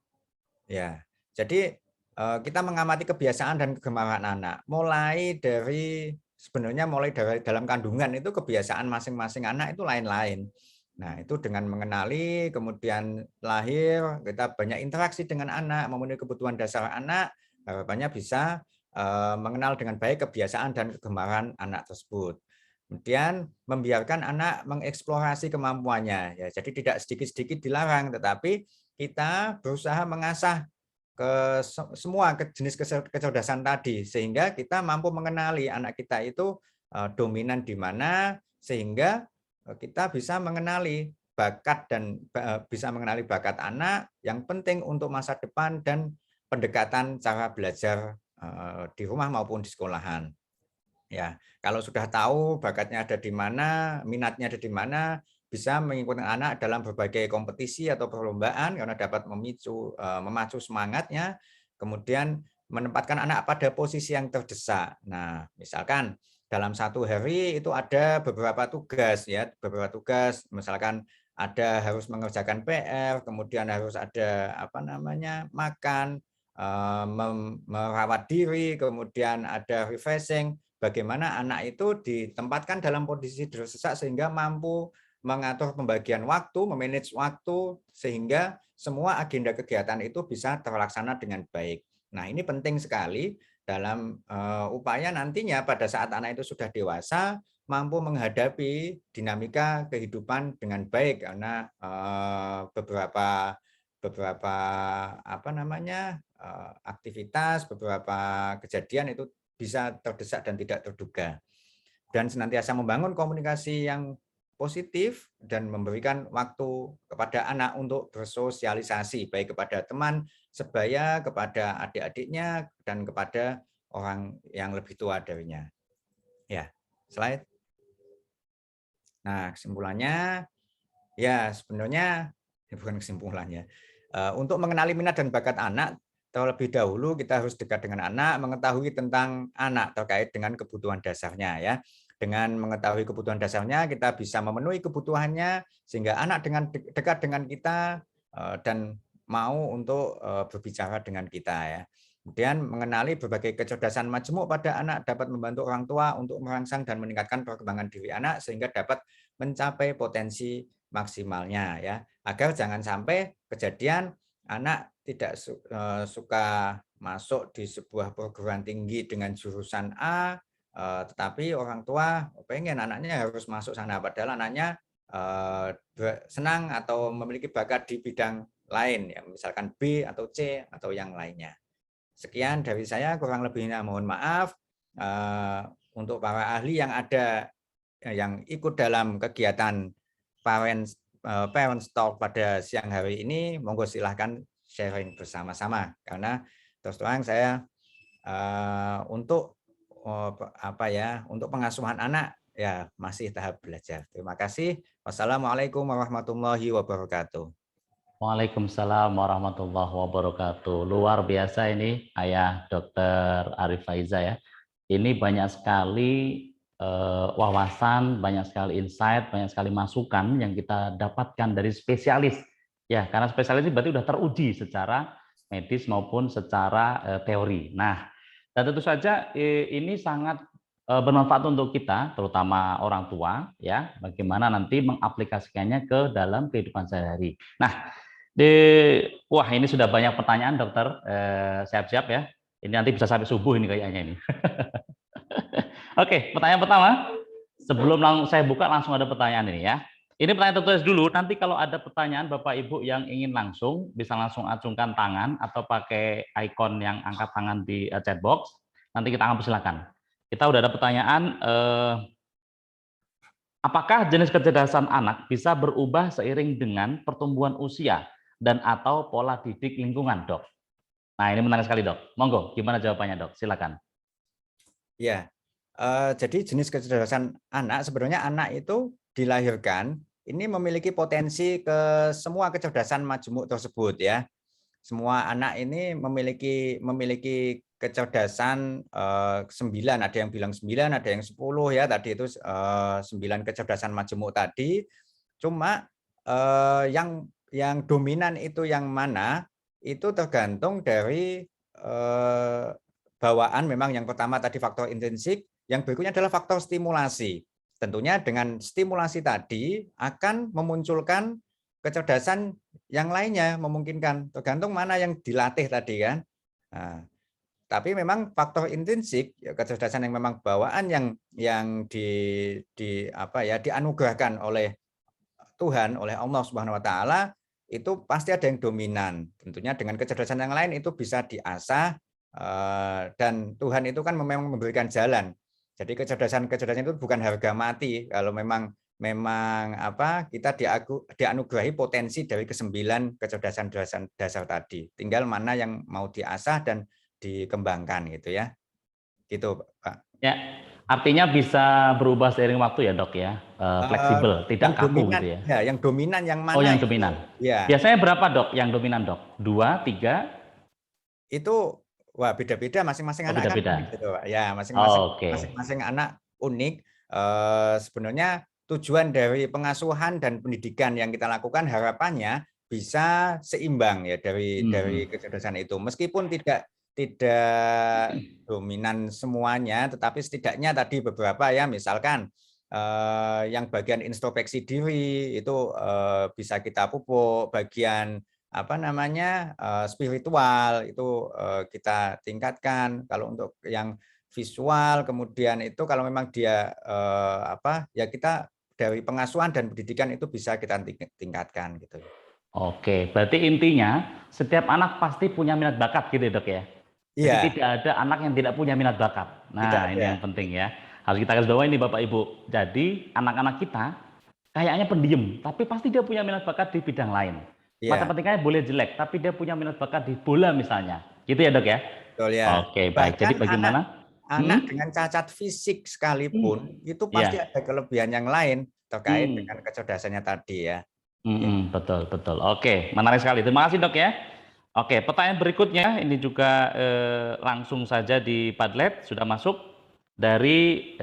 ya, jadi kita mengamati kebiasaan dan kegemaran anak. Mulai dari dalam kandungan itu kebiasaan masing-masing anak itu lain-lain. Nah, itu dengan mengenali, kemudian lahir, kita banyak interaksi dengan anak, memenuhi kebutuhan dasar anak, harapannya bisa mengenal dengan baik kebiasaan dan kegemaran anak tersebut. Kemudian membiarkan anak mengeksplorasi kemampuannya. Ya, jadi tidak sedikit-sedikit dilarang, tetapi kita berusaha mengasah semua jenis kecerdasan tadi, sehingga kita mampu mengenali anak kita itu dominan di mana, sehingga kita bisa mengenali bakat dan bisa mengenali bakat anak yang penting untuk masa depan dan pendekatan cara belajar di rumah maupun di sekolahan. Ya, kalau sudah tahu bakatnya ada di mana, minatnya ada di mana, bisa mengikuti anak dalam berbagai kompetisi atau perlombaan karena dapat memacu semangatnya, kemudian menempatkan anak pada posisi yang terdesak. Nah, misalkan dalam satu hari itu ada beberapa tugas ya, misalkan ada harus mengerjakan PR, kemudian harus ada makan, merawat diri, kemudian ada refreshing. Bagaimana anak itu ditempatkan dalam posisi terdesak sehingga mampu mengatur pembagian waktu, memanage waktu, sehingga semua agenda kegiatan itu bisa terlaksana dengan baik. Nah, ini penting sekali dalam upaya nantinya pada saat anak itu sudah dewasa, mampu menghadapi dinamika kehidupan dengan baik, karena beberapa aktivitas, beberapa kejadian itu bisa terdesak dan tidak terduga. Dan senantiasa membangun komunikasi yang positif dan memberikan waktu kepada anak untuk bersosialisasi, baik kepada teman sebaya, kepada adik-adiknya, dan kepada orang yang lebih tua darinya. Ya, slide. Nah, kesimpulannya, ya sebenarnya bukan kesimpulannya. Untuk mengenali minat dan bakat anak, terlebih dahulu kita harus dekat dengan anak, mengetahui tentang anak terkait dengan kebutuhan dasarnya ya. Dengan mengetahui kebutuhan dasarnya, kita bisa memenuhi kebutuhannya sehingga anak dekat dengan kita dan mau untuk berbicara dengan kita ya. Kemudian mengenali berbagai kecerdasan majemuk pada anak dapat membantu orang tua untuk merangsang dan meningkatkan perkembangan diri anak sehingga dapat mencapai potensi maksimalnya ya. Agar jangan sampai kejadian anak tidak suka masuk di sebuah perguruan tinggi dengan jurusan A, tetapi orang tua pengen anaknya harus masuk sana, padahal anaknya senang atau memiliki bakat di bidang lain, ya, misalkan B atau C atau yang lainnya. Sekian dari saya, kurang lebihnya mohon maaf. Untuk para ahli yang ada yang ikut dalam kegiatan Parents Talk pada siang hari ini, monggo silahkan sharing bersama-sama, karena terus terang saya untuk untuk pengasuhan anak ya masih tahap belajar. Terima kasih. Wassalamualaikum warahmatullahi wabarakatuh. Waalaikumsalam warahmatullahi wabarakatuh. Luar biasa ini Ayah Dr. Arif Faiza ya. Ini banyak sekali wawasan, banyak sekali insight, banyak sekali masukan yang kita dapatkan dari spesialis. Ya, karena spesialis ini berarti sudah teruji secara medis maupun secara teori. Nah, dan tentu saja ini sangat bermanfaat untuk kita, terutama orang tua, ya, bagaimana nanti mengaplikasikannya ke dalam kehidupan sehari-hari. Nah, wah ini sudah banyak pertanyaan dokter, siap-siap ya. Ini nanti bisa sampai subuh ini kayaknya ini. Oke, pertanyaan pertama. Sebelum saya buka langsung ada pertanyaan ini ya. Ini pertanyaan tertulis dulu. Nanti kalau ada pertanyaan Bapak Ibu yang ingin langsung, bisa langsung acungkan tangan atau pakai ikon yang angkat tangan di chat box. Nanti kita akan persilakan. Kita udah ada pertanyaan. Apakah jenis kecerdasan anak bisa berubah seiring dengan pertumbuhan usia dan atau pola didik lingkungan, Dok? Nah, ini menarik sekali, Dok. Monggo, gimana jawabannya, Dok? Silakan. Ya, jadi jenis kecerdasan anak, sebenarnya anak itu dilahirkan ini memiliki potensi ke semua kecerdasan majemuk tersebut ya. Semua anak ini memiliki kecerdasan 9, ada yang bilang 9, ada yang 10 ya, tadi itu 9 kecerdasan majemuk tadi. Cuma yang dominan itu yang mana itu tergantung dari bawaan. Memang yang pertama tadi faktor intrinsik, yang berikutnya adalah faktor stimulasi. Tentunya dengan stimulasi tadi akan memunculkan kecerdasan yang lainnya, memungkinkan tergantung mana yang dilatih tadi kan. Nah, Tapi memang faktor intrinsik, ya, kecerdasan yang memang bawaan yang dianugerahkan oleh Tuhan, oleh Allah Subhanahu wa taala, itu pasti ada yang dominan. Tentunya dengan kecerdasan yang lain itu bisa diasah, dan Tuhan itu kan memang memberikan jalan. Jadi kecerdasan itu bukan harga mati. Kalau memang kita dianugerahi potensi dari ke-9 kecerdasan dasar tadi. Tinggal mana yang mau diasah dan dikembangkan gitu ya. Gitu, Pak. Ya, artinya bisa berubah seiring waktu ya dok ya, fleksibel, tidak Yang kaku dominan, gitu ya. ya, yang dominan yang Oh mana yang itu? dominan. Ya, Biasanya berapa dok yang dominan dok? 2, 3? itu wah beda-beda masing-masing Oh anak kan beda-beda. unik gitu, Pak. Ya, Oh, oke. masing-masing anak unik. Sebenarnya tujuan dari pengasuhan dan pendidikan yang kita lakukan harapannya bisa seimbang ya dari kecerdasan itu. Meskipun tidak dominan semuanya, tetapi setidaknya tadi beberapa ya, misalkan yang bagian introspeksi diri itu bisa kita pupuk, bagian spiritual itu kita tingkatkan. Kalau untuk yang visual kemudian itu kalau memang dia ya kita dari pengasuhan dan pendidikan itu bisa kita tingkatkan gitu. Oke, berarti intinya setiap anak pasti punya minat bakat gitu ya dok ya. Jadi Iya, tidak ada anak yang tidak punya minat bakat. tidak Nah ini ada. yang penting ya. Harus kita garis bawahi ini Bapak Ibu. Jadi anak-anak kita kayaknya pendiam, tapi pasti dia punya minat bakat di bidang lain. Iya, Matematikanya boleh jelek, tapi dia punya minat bakat di bola misalnya. Gitu ya dok ya? betul ya. Oke, baik. Jadi Bahkan bagaimana? anak dengan cacat fisik sekalipun itu pasti Iya. ada kelebihan yang lain terkait Hmm. dengan kecerdasannya tadi ya. Betul, betul. Oke, menarik sekali. Terima kasih dok ya. Oke, pertanyaan berikutnya ini juga langsung saja di Padlet sudah masuk dari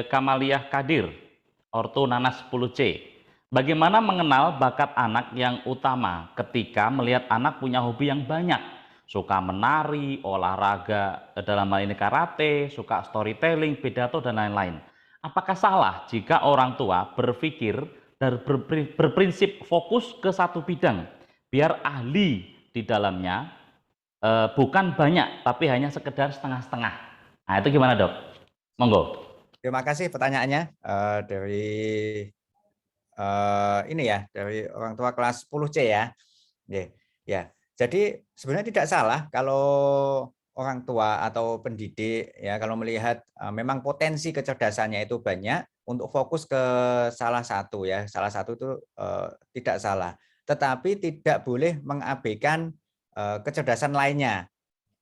Kamaliah Kadir, Orto Nanas 10C. Bagaimana mengenal bakat anak yang utama ketika melihat anak punya hobi yang banyak? Suka menari, olahraga, dalam hal ini karate, suka storytelling, pidato, dan lain-lain. Apakah salah jika orang tua berpikir dan berprinsip fokus ke satu bidang, biar ahli di dalamnya bukan banyak, tapi hanya sekedar setengah-setengah. Nah itu gimana dok? Monggo. Terima kasih pertanyaannya dari ini ya, dari orang tua kelas 10C ya. Ya. Jadi sebenarnya tidak salah kalau orang tua atau pendidik ya kalau melihat memang potensi kecerdasannya itu banyak untuk fokus ke salah satu ya. Salah satu itu tidak salah. Tetapi tidak boleh mengabaikan kecerdasan lainnya.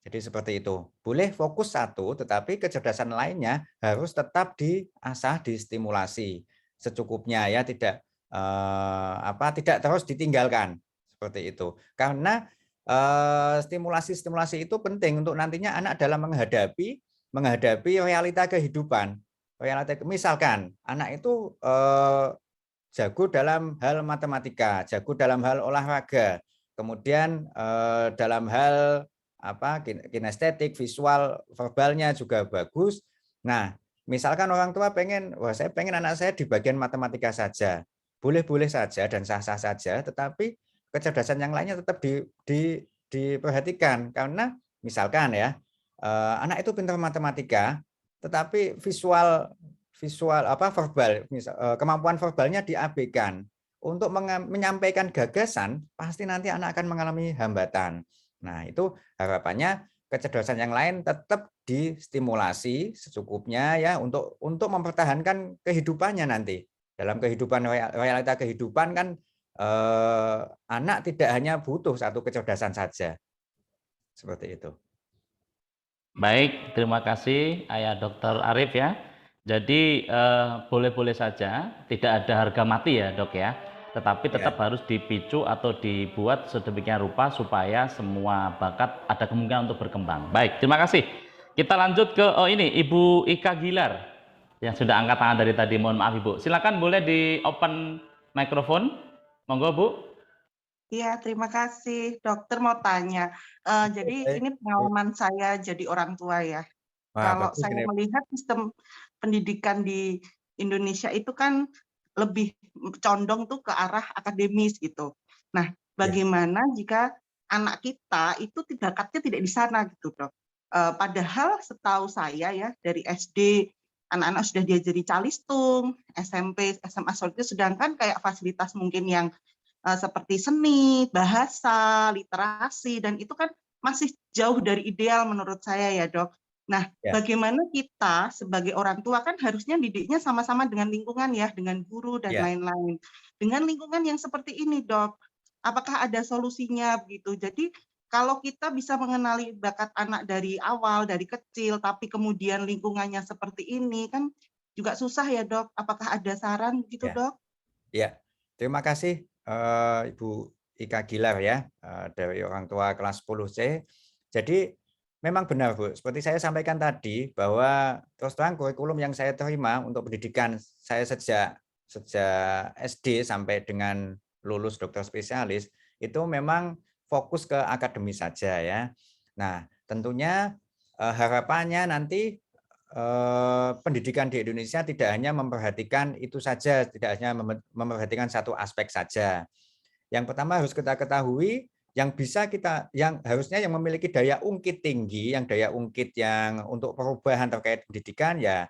Jadi seperti itu. Boleh fokus satu, tetapi kecerdasan lainnya harus tetap diasah, distimulasi secukupnya ya, tidak tidak terus ditinggalkan seperti itu. Karena stimulasi-stimulasi itu penting untuk nantinya anak dalam menghadapi realita kehidupan. Misalkan anak itu jago dalam hal matematika, jago dalam hal olahraga, kemudian dalam hal kinestetik, visual, verbalnya juga bagus. Nah, misalkan orang tua saya pengen anak saya di bagian matematika saja. Boleh-boleh saja dan sah-sah saja, tetapi kecerdasan yang lainnya tetap diperhatikan karena misalkan ya, anak itu pintar matematika, tetapi verbal, kemampuan verbalnya diabaikan. Untuk menyampaikan gagasan, pasti nanti anak akan mengalami hambatan. Nah, itu harapannya kecerdasan yang lain tetap distimulasi secukupnya ya untuk mempertahankan kehidupannya nanti. Dalam kehidupan realita kehidupan kan anak tidak hanya butuh satu kecerdasan saja. Seperti itu. Baik, terima kasih Ayah Dr. Arif ya. Jadi boleh-boleh saja, tidak ada harga mati ya dok ya. Tetapi tetap harus dipicu atau dibuat sedemikian rupa supaya semua bakat ada kemungkinan untuk berkembang. Baik, terima kasih. Kita lanjut ke ini Ibu Ika Gilar yang sudah angkat tangan dari tadi. Mohon maaf Ibu. Silakan boleh di open mikrofon. Monggo Bu. Iya, terima kasih. Dokter mau tanya. Jadi ini pengalaman saya jadi orang tua ya. Kalau saya melihat sistem pendidikan di Indonesia itu kan lebih condong tuh ke arah akademis gitu. Nah, bagaimana jika anak kita itu bakatnya tidak di sana gitu, Dok? Padahal setahu saya ya dari SD anak-anak sudah diajari calistung, SMP, SMA itu, sedangkan kayak fasilitas mungkin yang seperti seni, bahasa, literasi, dan itu kan masih jauh dari ideal menurut saya ya Dok. Nah, bagaimana kita sebagai orang tua kan harusnya didiknya sama-sama dengan lingkungan ya, dengan guru dan lain-lain. Dengan lingkungan yang seperti ini Dok, apakah ada solusinya begitu? Jadi kalau kita bisa mengenali bakat anak dari awal, dari kecil, tapi kemudian lingkungannya seperti ini, kan juga susah ya Dok. Apakah ada saran gitu Dok? Ya, terima kasih Ibu Ika Gilar ya, dari orang tua kelas 10C. Jadi memang benar Bu, seperti saya sampaikan tadi bahwa terus terang kurikulum yang saya terima untuk pendidikan saya sejak SD sampai dengan lulus dokter spesialis itu memang fokus ke akademis saja ya. Nah, tentunya harapannya nanti pendidikan di Indonesia tidak hanya memperhatikan itu saja, tidak hanya memperhatikan satu aspek saja. Yang pertama harus kita ketahui yang harusnya yang memiliki daya ungkit tinggi, yang daya ungkit yang untuk perubahan terkait pendidikan ya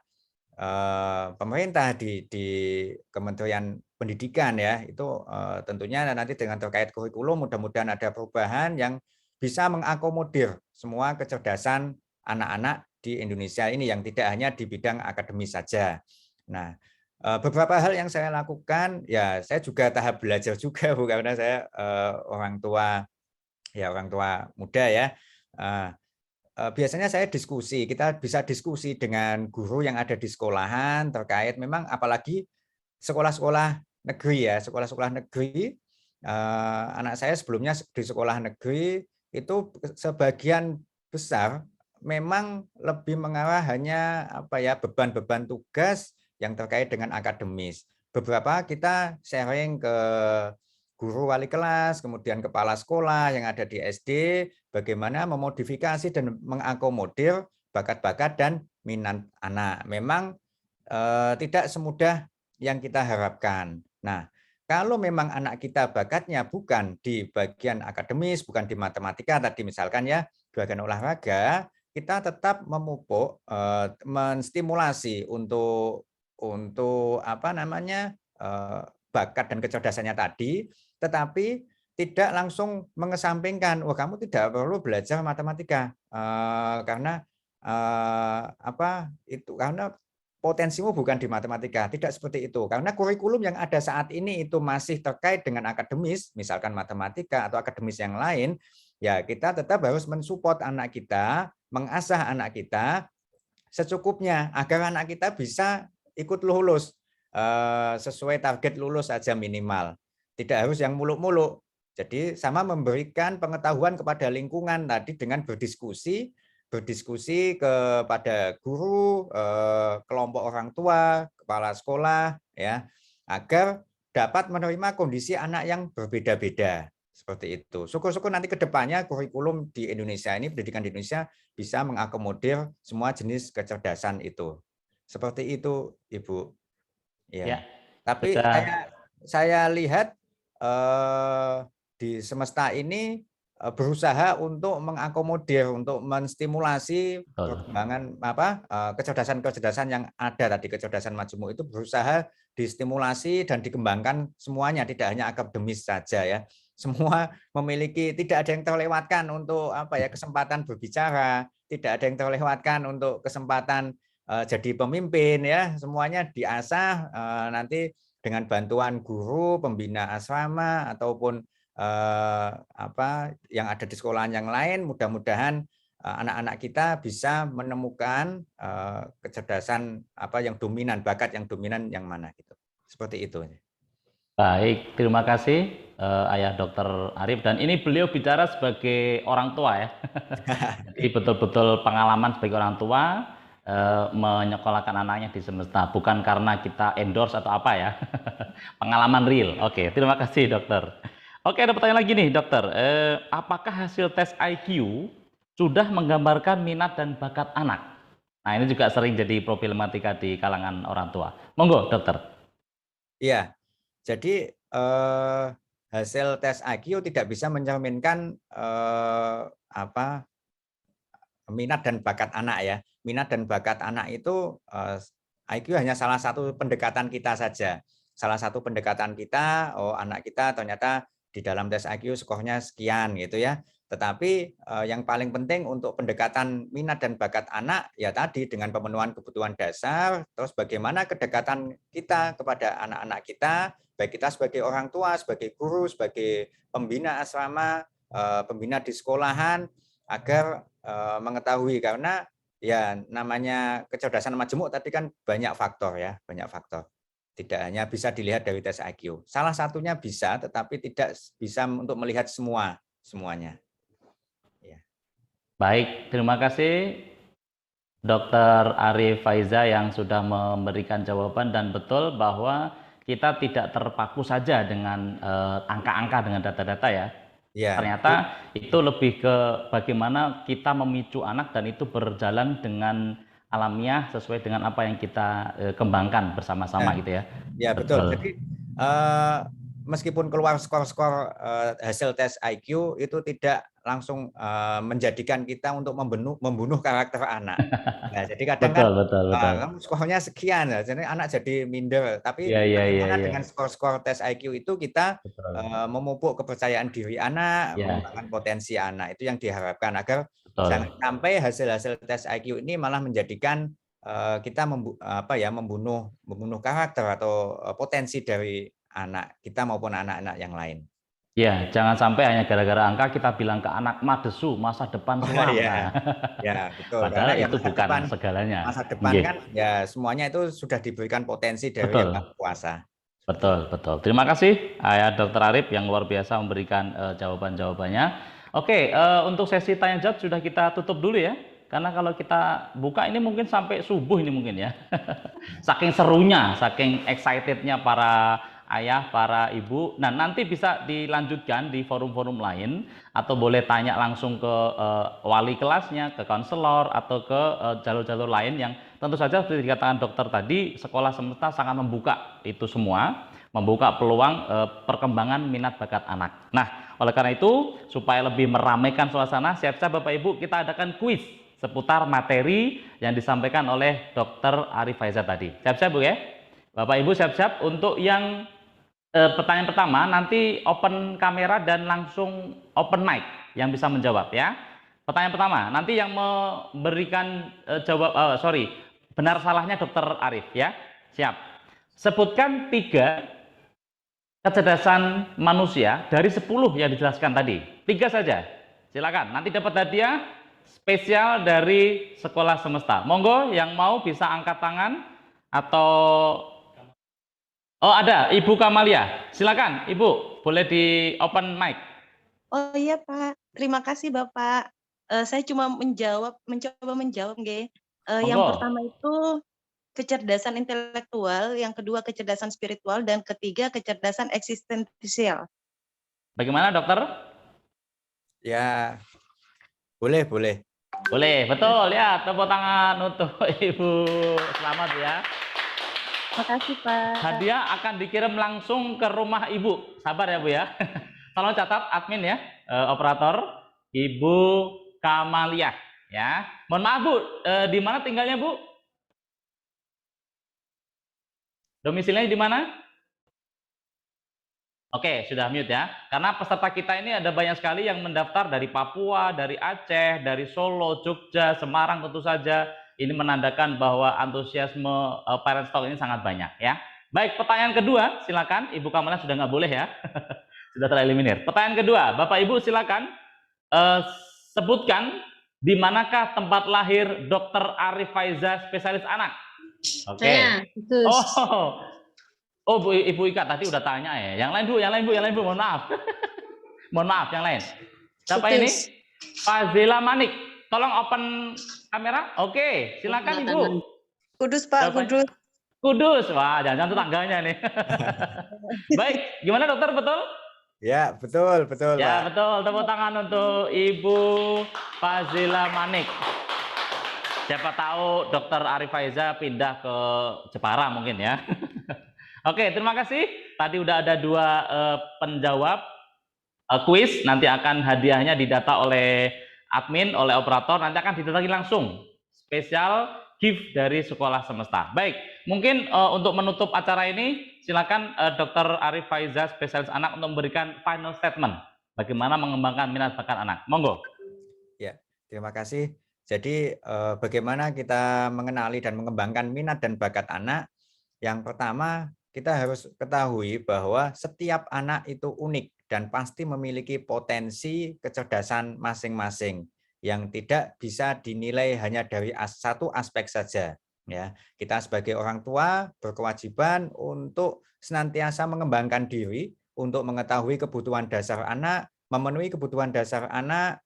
pemerintah di Kementerian Pendidikan ya, itu tentunya nanti dengan terkait kurikulum mudah-mudahan ada perubahan yang bisa mengakomodir semua kecerdasan anak-anak di Indonesia ini yang tidak hanya di bidang akademis saja. Nah, beberapa hal yang saya lakukan ya saya juga tahap belajar juga Bu, karena saya orang tua muda ya. Biasanya saya kita bisa diskusi dengan guru yang ada di sekolahan terkait memang apalagi sekolah-sekolah negeri ya, sekolah-sekolah negeri. Anak saya sebelumnya di sekolah negeri itu sebagian besar memang lebih mengarah hanya beban-beban tugas yang terkait dengan akademis. Beberapa kita sharing ke guru wali kelas, kemudian kepala sekolah yang ada di SD, bagaimana memodifikasi dan mengakomodir bakat-bakat dan minat anak. Memang tidak semudah yang kita harapkan. Nah, kalau memang anak kita bakatnya bukan di bagian akademis, bukan di matematika tadi misalkan ya, bagian olahraga, kita tetap memupuk, menstimulasi untuk bakat dan kecerdasannya tadi, tetapi tidak langsung mengesampingkan, kamu tidak perlu belajar matematika karena karena potensimu bukan di matematika, tidak seperti itu. Karena kurikulum yang ada saat ini itu masih terkait dengan akademis, misalkan matematika atau akademis yang lain, ya kita tetap harus mensupport anak kita, mengasah anak kita secukupnya agar anak kita bisa ikut lulus sesuai target lulus saja minimal. Tidak harus yang muluk-muluk. Jadi sama memberikan pengetahuan kepada lingkungan tadi dengan berdiskusi kepada guru, kelompok orang tua, kepala sekolah ya, agar dapat menerima kondisi anak yang berbeda-beda. Seperti itu. Syukur-syukur nanti ke depannya kurikulum di Indonesia ini, pendidikan di Indonesia bisa mengakomodir semua jenis kecerdasan itu. Seperti itu, Ibu. Ya. Tapi saya lihat di Semesta ini berusaha untuk mengakomodir, untuk menstimulasi perkembangan kecerdasan-kecerdasan yang ada tadi, kecerdasan majemuk itu berusaha distimulasi dan dikembangkan semuanya, tidak hanya akademis saja ya. Semua memiliki, tidak ada yang terlewatkan untuk kesempatan berbicara, tidak ada yang terlewatkan untuk kesempatan jadi pemimpin ya, semuanya diasah nanti dengan bantuan guru, pembina asrama ataupun yang ada di sekolahan yang lain, mudah-mudahan anak-anak kita bisa menemukan kecerdasan yang dominan, bakat yang dominan yang mana gitu. Seperti itu. Baik, terima kasih Ayah Dr. Arif, dan ini beliau bicara sebagai orang tua ya. Jadi betul-betul pengalaman sebagai orang tua menyekolahkan anaknya di Semesta, bukan karena kita endorse atau apa ya. Pengalaman real. Oke, terima kasih dokter. Oke, ada pertanyaan lagi nih dokter. Apakah hasil tes IQ sudah menggambarkan minat dan bakat anak? Nah, ini juga sering jadi problematika di kalangan orang tua. Monggo dokter. Iya, jadi hasil tes IQ tidak bisa mencerminkan minat dan bakat anak ya. Minat dan bakat anak itu IQ hanya salah satu pendekatan kita saja. Salah satu pendekatan kita, oh anak kita ternyata di dalam tes IQ skornya sekian gitu ya. Tetapi yang paling penting untuk pendekatan minat dan bakat anak ya tadi dengan pemenuhan kebutuhan dasar, terus bagaimana kedekatan kita kepada anak-anak kita, baik kita sebagai orang tua, sebagai guru, sebagai pembina asrama, pembina di sekolahan, agar mengetahui, karena ya namanya kecerdasan majemuk tadi kan banyak faktor ya, banyak faktor. Tidak hanya bisa dilihat dari tes IQ. Salah satunya bisa, tetapi tidak bisa untuk melihat semuanya. Baik, terima kasih Dr. Arif Faiza yang sudah memberikan jawaban, dan betul bahwa kita tidak terpaku saja dengan angka-angka, dengan data-data ya. Ya. Ternyata itu lebih ke bagaimana kita memicu anak dan itu berjalan dengan alamiah sesuai dengan apa yang kita kembangkan bersama-sama gitu ya. Ya betul. Jadi meskipun keluar skor-skor hasil tes IQ itu tidak langsung menjadikan kita untuk membunuh karakter anak. Nah, jadi kadang betul. Skornya sekian, jadi anak jadi minder. Tapi bagaimana dengan skor-skor tes IQ itu kita memupuk kepercayaan diri anak, mengembangkan potensi anak. Itu yang diharapkan agar jangan sampai hasil-hasil tes IQ ini malah menjadikan kita membunuh karakter atau potensi dari anak kita maupun anak-anak yang lain. Ya, jangan sampai hanya gara-gara angka kita bilang ke anak madesu, masa depan suram. Ya, betul. Padahal karena itu bukan segalanya. Masa depan kan ya semuanya itu sudah diberikan potensi dari Yang Maha Kuasa. Betul. Terima kasih ya Dr. Arif yang luar biasa memberikan jawaban-jawabannya. Oke, untuk sesi tanya jawab sudah kita tutup dulu ya. Karena kalau kita buka ini mungkin sampai subuh ini mungkin ya. Saking serunya, saking excitednya para ayah, para ibu. Nah, nanti bisa dilanjutkan di forum-forum lain atau boleh tanya langsung ke wali kelasnya, ke konselor atau ke jalur-jalur lain yang tentu saja seperti dikatakan dokter tadi, sekolah semesta sangat membuka itu semua, membuka peluang perkembangan minat bakat anak. Nah, oleh karena itu supaya lebih meramaikan suasana, siap-siap Bapak Ibu kita adakan kuis seputar materi yang disampaikan oleh Dr. Arif Faiza tadi. Siap-siap Bu ya? Bapak Ibu siap-siap untuk yang pertanyaan pertama, nanti open kamera dan langsung open mic yang bisa menjawab ya. Pertanyaan pertama, nanti yang memberikan benar salahnya Dr. Arif ya. Siap. Sebutkan 3 kecerdasan manusia dari 10 yang dijelaskan tadi. 3 saja. Silakan. Nanti dapat hadiah spesial dari Sekolah Semesta. Monggo yang mau bisa angkat tangan atau ada Ibu Kamalia, silakan Ibu, boleh di open mic. Oh iya Pak, terima kasih Bapak. Saya cuma mencoba menjawab nggih. Yang pertama itu kecerdasan intelektual, yang kedua kecerdasan spiritual, dan ketiga kecerdasan eksistensial. Bagaimana dokter? Ya, boleh. Boleh, betul ya. Tepuk tangan untuk Ibu. Selamat ya. Makasih Pak. Hadiah akan dikirim langsung ke rumah Ibu. Sabar ya Bu ya. Tolong catat admin ya, operator Ibu Kamalia ya. Mohon maaf Bu, di mana tinggalnya Bu? Domisilinya di mana? Oke, sudah mute ya. Karena peserta kita ini ada banyak sekali yang mendaftar dari Papua, dari Aceh, dari Solo, Jogja, Semarang tentu saja. Ini menandakan bahwa antusiasme Parents Talk ini sangat banyak ya. Baik, pertanyaan kedua, silakan. Ibu Kamalia sudah nggak boleh ya. Sudah tereliminir. Pertanyaan kedua, Bapak Ibu silakan sebutkan di manakah tempat lahir Dr. Arif Faiza spesialis anak. Oke. Oh, Ibu Ika tadi udah tanya ya. Yang lain Bu, mohon maaf. Mohon maaf, yang lain. Siapa ini? Fazila Manik. Tolong open kamera. Oke, silakan Ibu. Kudus Pak, Kudus. Kudus. Wah, jangan-jangan tetangganya nih. Baik, gimana dokter, betul? Ya, betul. Ya, Pak. betul. Tepuk tangan untuk Ibu Fazila Manik. Siapa tahu Dr. Arif Faiza pindah ke Jepara mungkin ya. Oke, terima kasih. Tadi udah ada 2 penjawab kuis. Nanti akan hadiahnya didata oleh admin, oleh operator, nanti akan ditagi langsung spesial gift dari Sekolah Semesta. Baik, mungkin untuk menutup acara ini, silakan Dr. Arif Faiza, spesialis anak, untuk memberikan final statement bagaimana mengembangkan minat bakat anak. Monggo. Ya, terima kasih. Jadi bagaimana kita mengenali dan mengembangkan minat dan bakat anak? Yang pertama, kita harus ketahui bahwa setiap anak itu unik dan pasti memiliki potensi kecerdasan masing-masing yang tidak bisa dinilai hanya dari satu aspek saja. Ya, kita sebagai orang tua berkewajiban untuk senantiasa mengembangkan diri untuk mengetahui kebutuhan dasar anak, memenuhi kebutuhan dasar anak,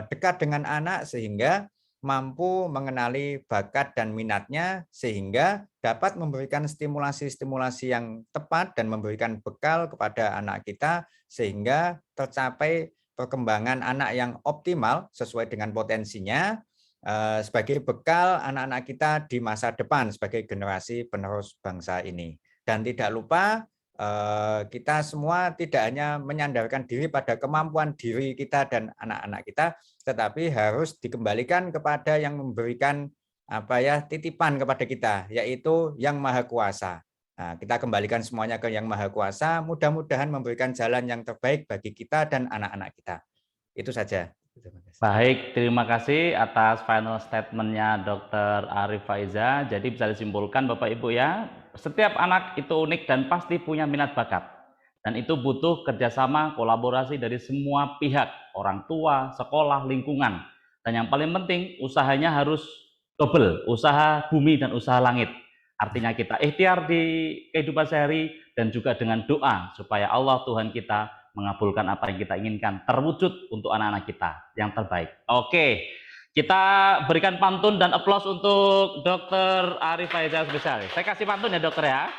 dekat dengan anak sehingga mampu mengenali bakat dan minatnya sehingga dapat memberikan stimulasi-stimulasi yang tepat dan memberikan bekal kepada anak kita sehingga tercapai perkembangan anak yang optimal sesuai dengan potensinya sebagai bekal anak-anak kita di masa depan sebagai generasi penerus bangsa ini. Dan tidak lupa kita semua tidak hanya menyandarkan diri pada kemampuan diri kita dan anak-anak kita, tetapi harus dikembalikan kepada yang memberikan titipan kepada kita, yaitu Yang Maha Kuasa. Nah, kita kembalikan semuanya ke Yang Maha Kuasa, mudah-mudahan memberikan jalan yang terbaik bagi kita dan anak-anak kita. Itu saja. Baik, terima kasih atas final statement-nya Dr. Arif Faiza. Jadi bisa disimpulkan Bapak Ibu ya, setiap anak itu unik dan pasti punya minat bakat. Dan itu butuh kerjasama, kolaborasi dari semua pihak, orang tua, sekolah, lingkungan. Dan yang paling penting, usahanya harus double, usaha bumi dan usaha langit. Artinya kita ikhtiar di kehidupan sehari dan juga dengan doa supaya Allah Tuhan kita mengabulkan apa yang kita inginkan, terwujud untuk anak-anak kita yang terbaik. Oke, kita berikan pantun dan aplaus untuk Dr. Arif Faiza spesialis. Saya kasih pantun ya dokter ya.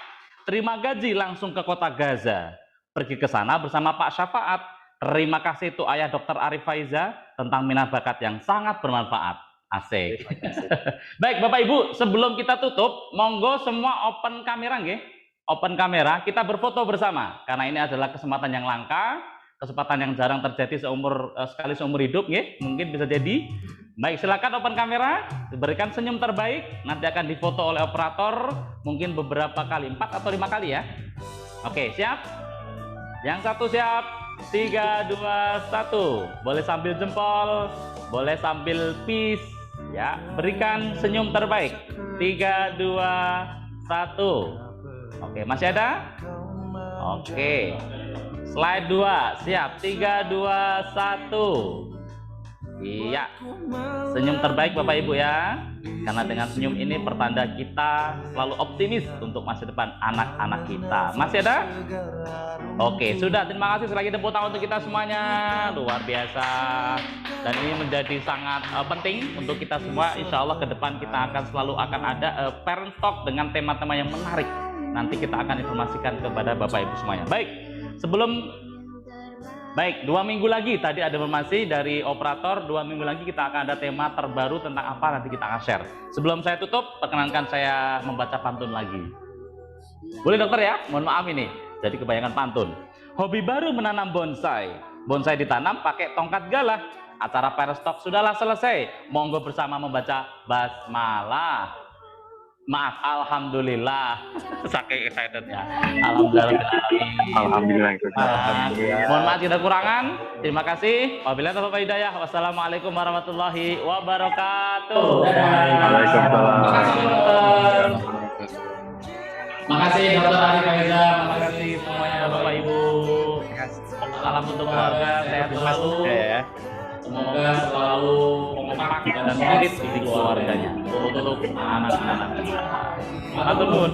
Terima gaji langsung ke kota Gaza. Pergi ke sana bersama Pak Syafaat. Terima kasih itu ayah Dr. Arif Faiza tentang minat bakat yang sangat bermanfaat. Asik. Baik Bapak Ibu, sebelum kita tutup, monggo semua open kamera nggih. Open kamera, kita berfoto bersama karena ini adalah kesempatan yang langka, kesempatan yang jarang terjadi sekali seumur hidup nggih, mungkin bisa jadi. Baik, silakan open kamera, berikan senyum terbaik, nanti akan difoto oleh operator mungkin beberapa kali, 4 atau 5 kali ya. Oke, siap? Yang satu siap. 3, 2, 1. Boleh sambil jempol, boleh sambil peace ya. Berikan senyum terbaik. 3, 2, 1. Oke, masih ada? Oke. Slide 2, siap. 3, 2, 1. Iya. Senyum terbaik Bapak Ibu ya. Karena dengan senyum ini pertanda kita selalu optimis untuk masa depan anak-anak kita. Masih ada? Oke, sudah. Terima kasih sekali lagi, tepuk tangan untuk kita semuanya. Luar biasa. Dan ini menjadi sangat penting untuk kita semua. Insya Allah ke depan kita akan ada parent talk dengan tema-tema yang menarik. Nanti kita akan informasikan kepada Bapak Ibu semuanya. Baik, 2 minggu lagi tadi ada informasi dari operator, 2 minggu lagi kita akan ada tema terbaru tentang apa, nanti kita akan share. Sebelum saya tutup, perkenankan saya membaca pantun lagi. Boleh dokter ya? Mohon maaf ini, jadi kebanyakan pantun. Hobi baru menanam bonsai. Bonsai ditanam pakai tongkat galah. Acara Perestok sudahlah selesai. Monggo bersama membaca basmalah. Maaf, alhamdulillah. Saking excited ya. Alhamdulillah. Mohon maaf jika kekurangan. Terima kasih. Wabillahi taufiq wal hidayah. Wassalamualaikum warahmatullahi wabarakatuh. Waalaikumsalam. Makasih Dr. Arif Faiza. Makasih semuanya Bapak Ibu. Salam untuk keluarga, sehat selalu. Semoga selalu kompak dan solid di keluarganya untuk anak-anak kita. Matur nuwun.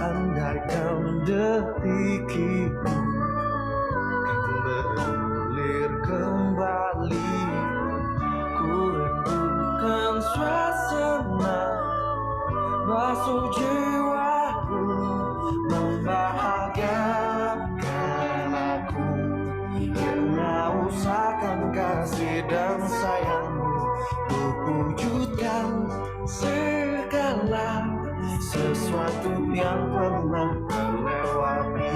Andaikan detik itu bergulir kembali, ku rindukan suasana basuh jiwaku, membahagiakan aku, karena usahakan kasih dan sayangmu, ku wujudkan segala sesuatu yang pernah terlewati.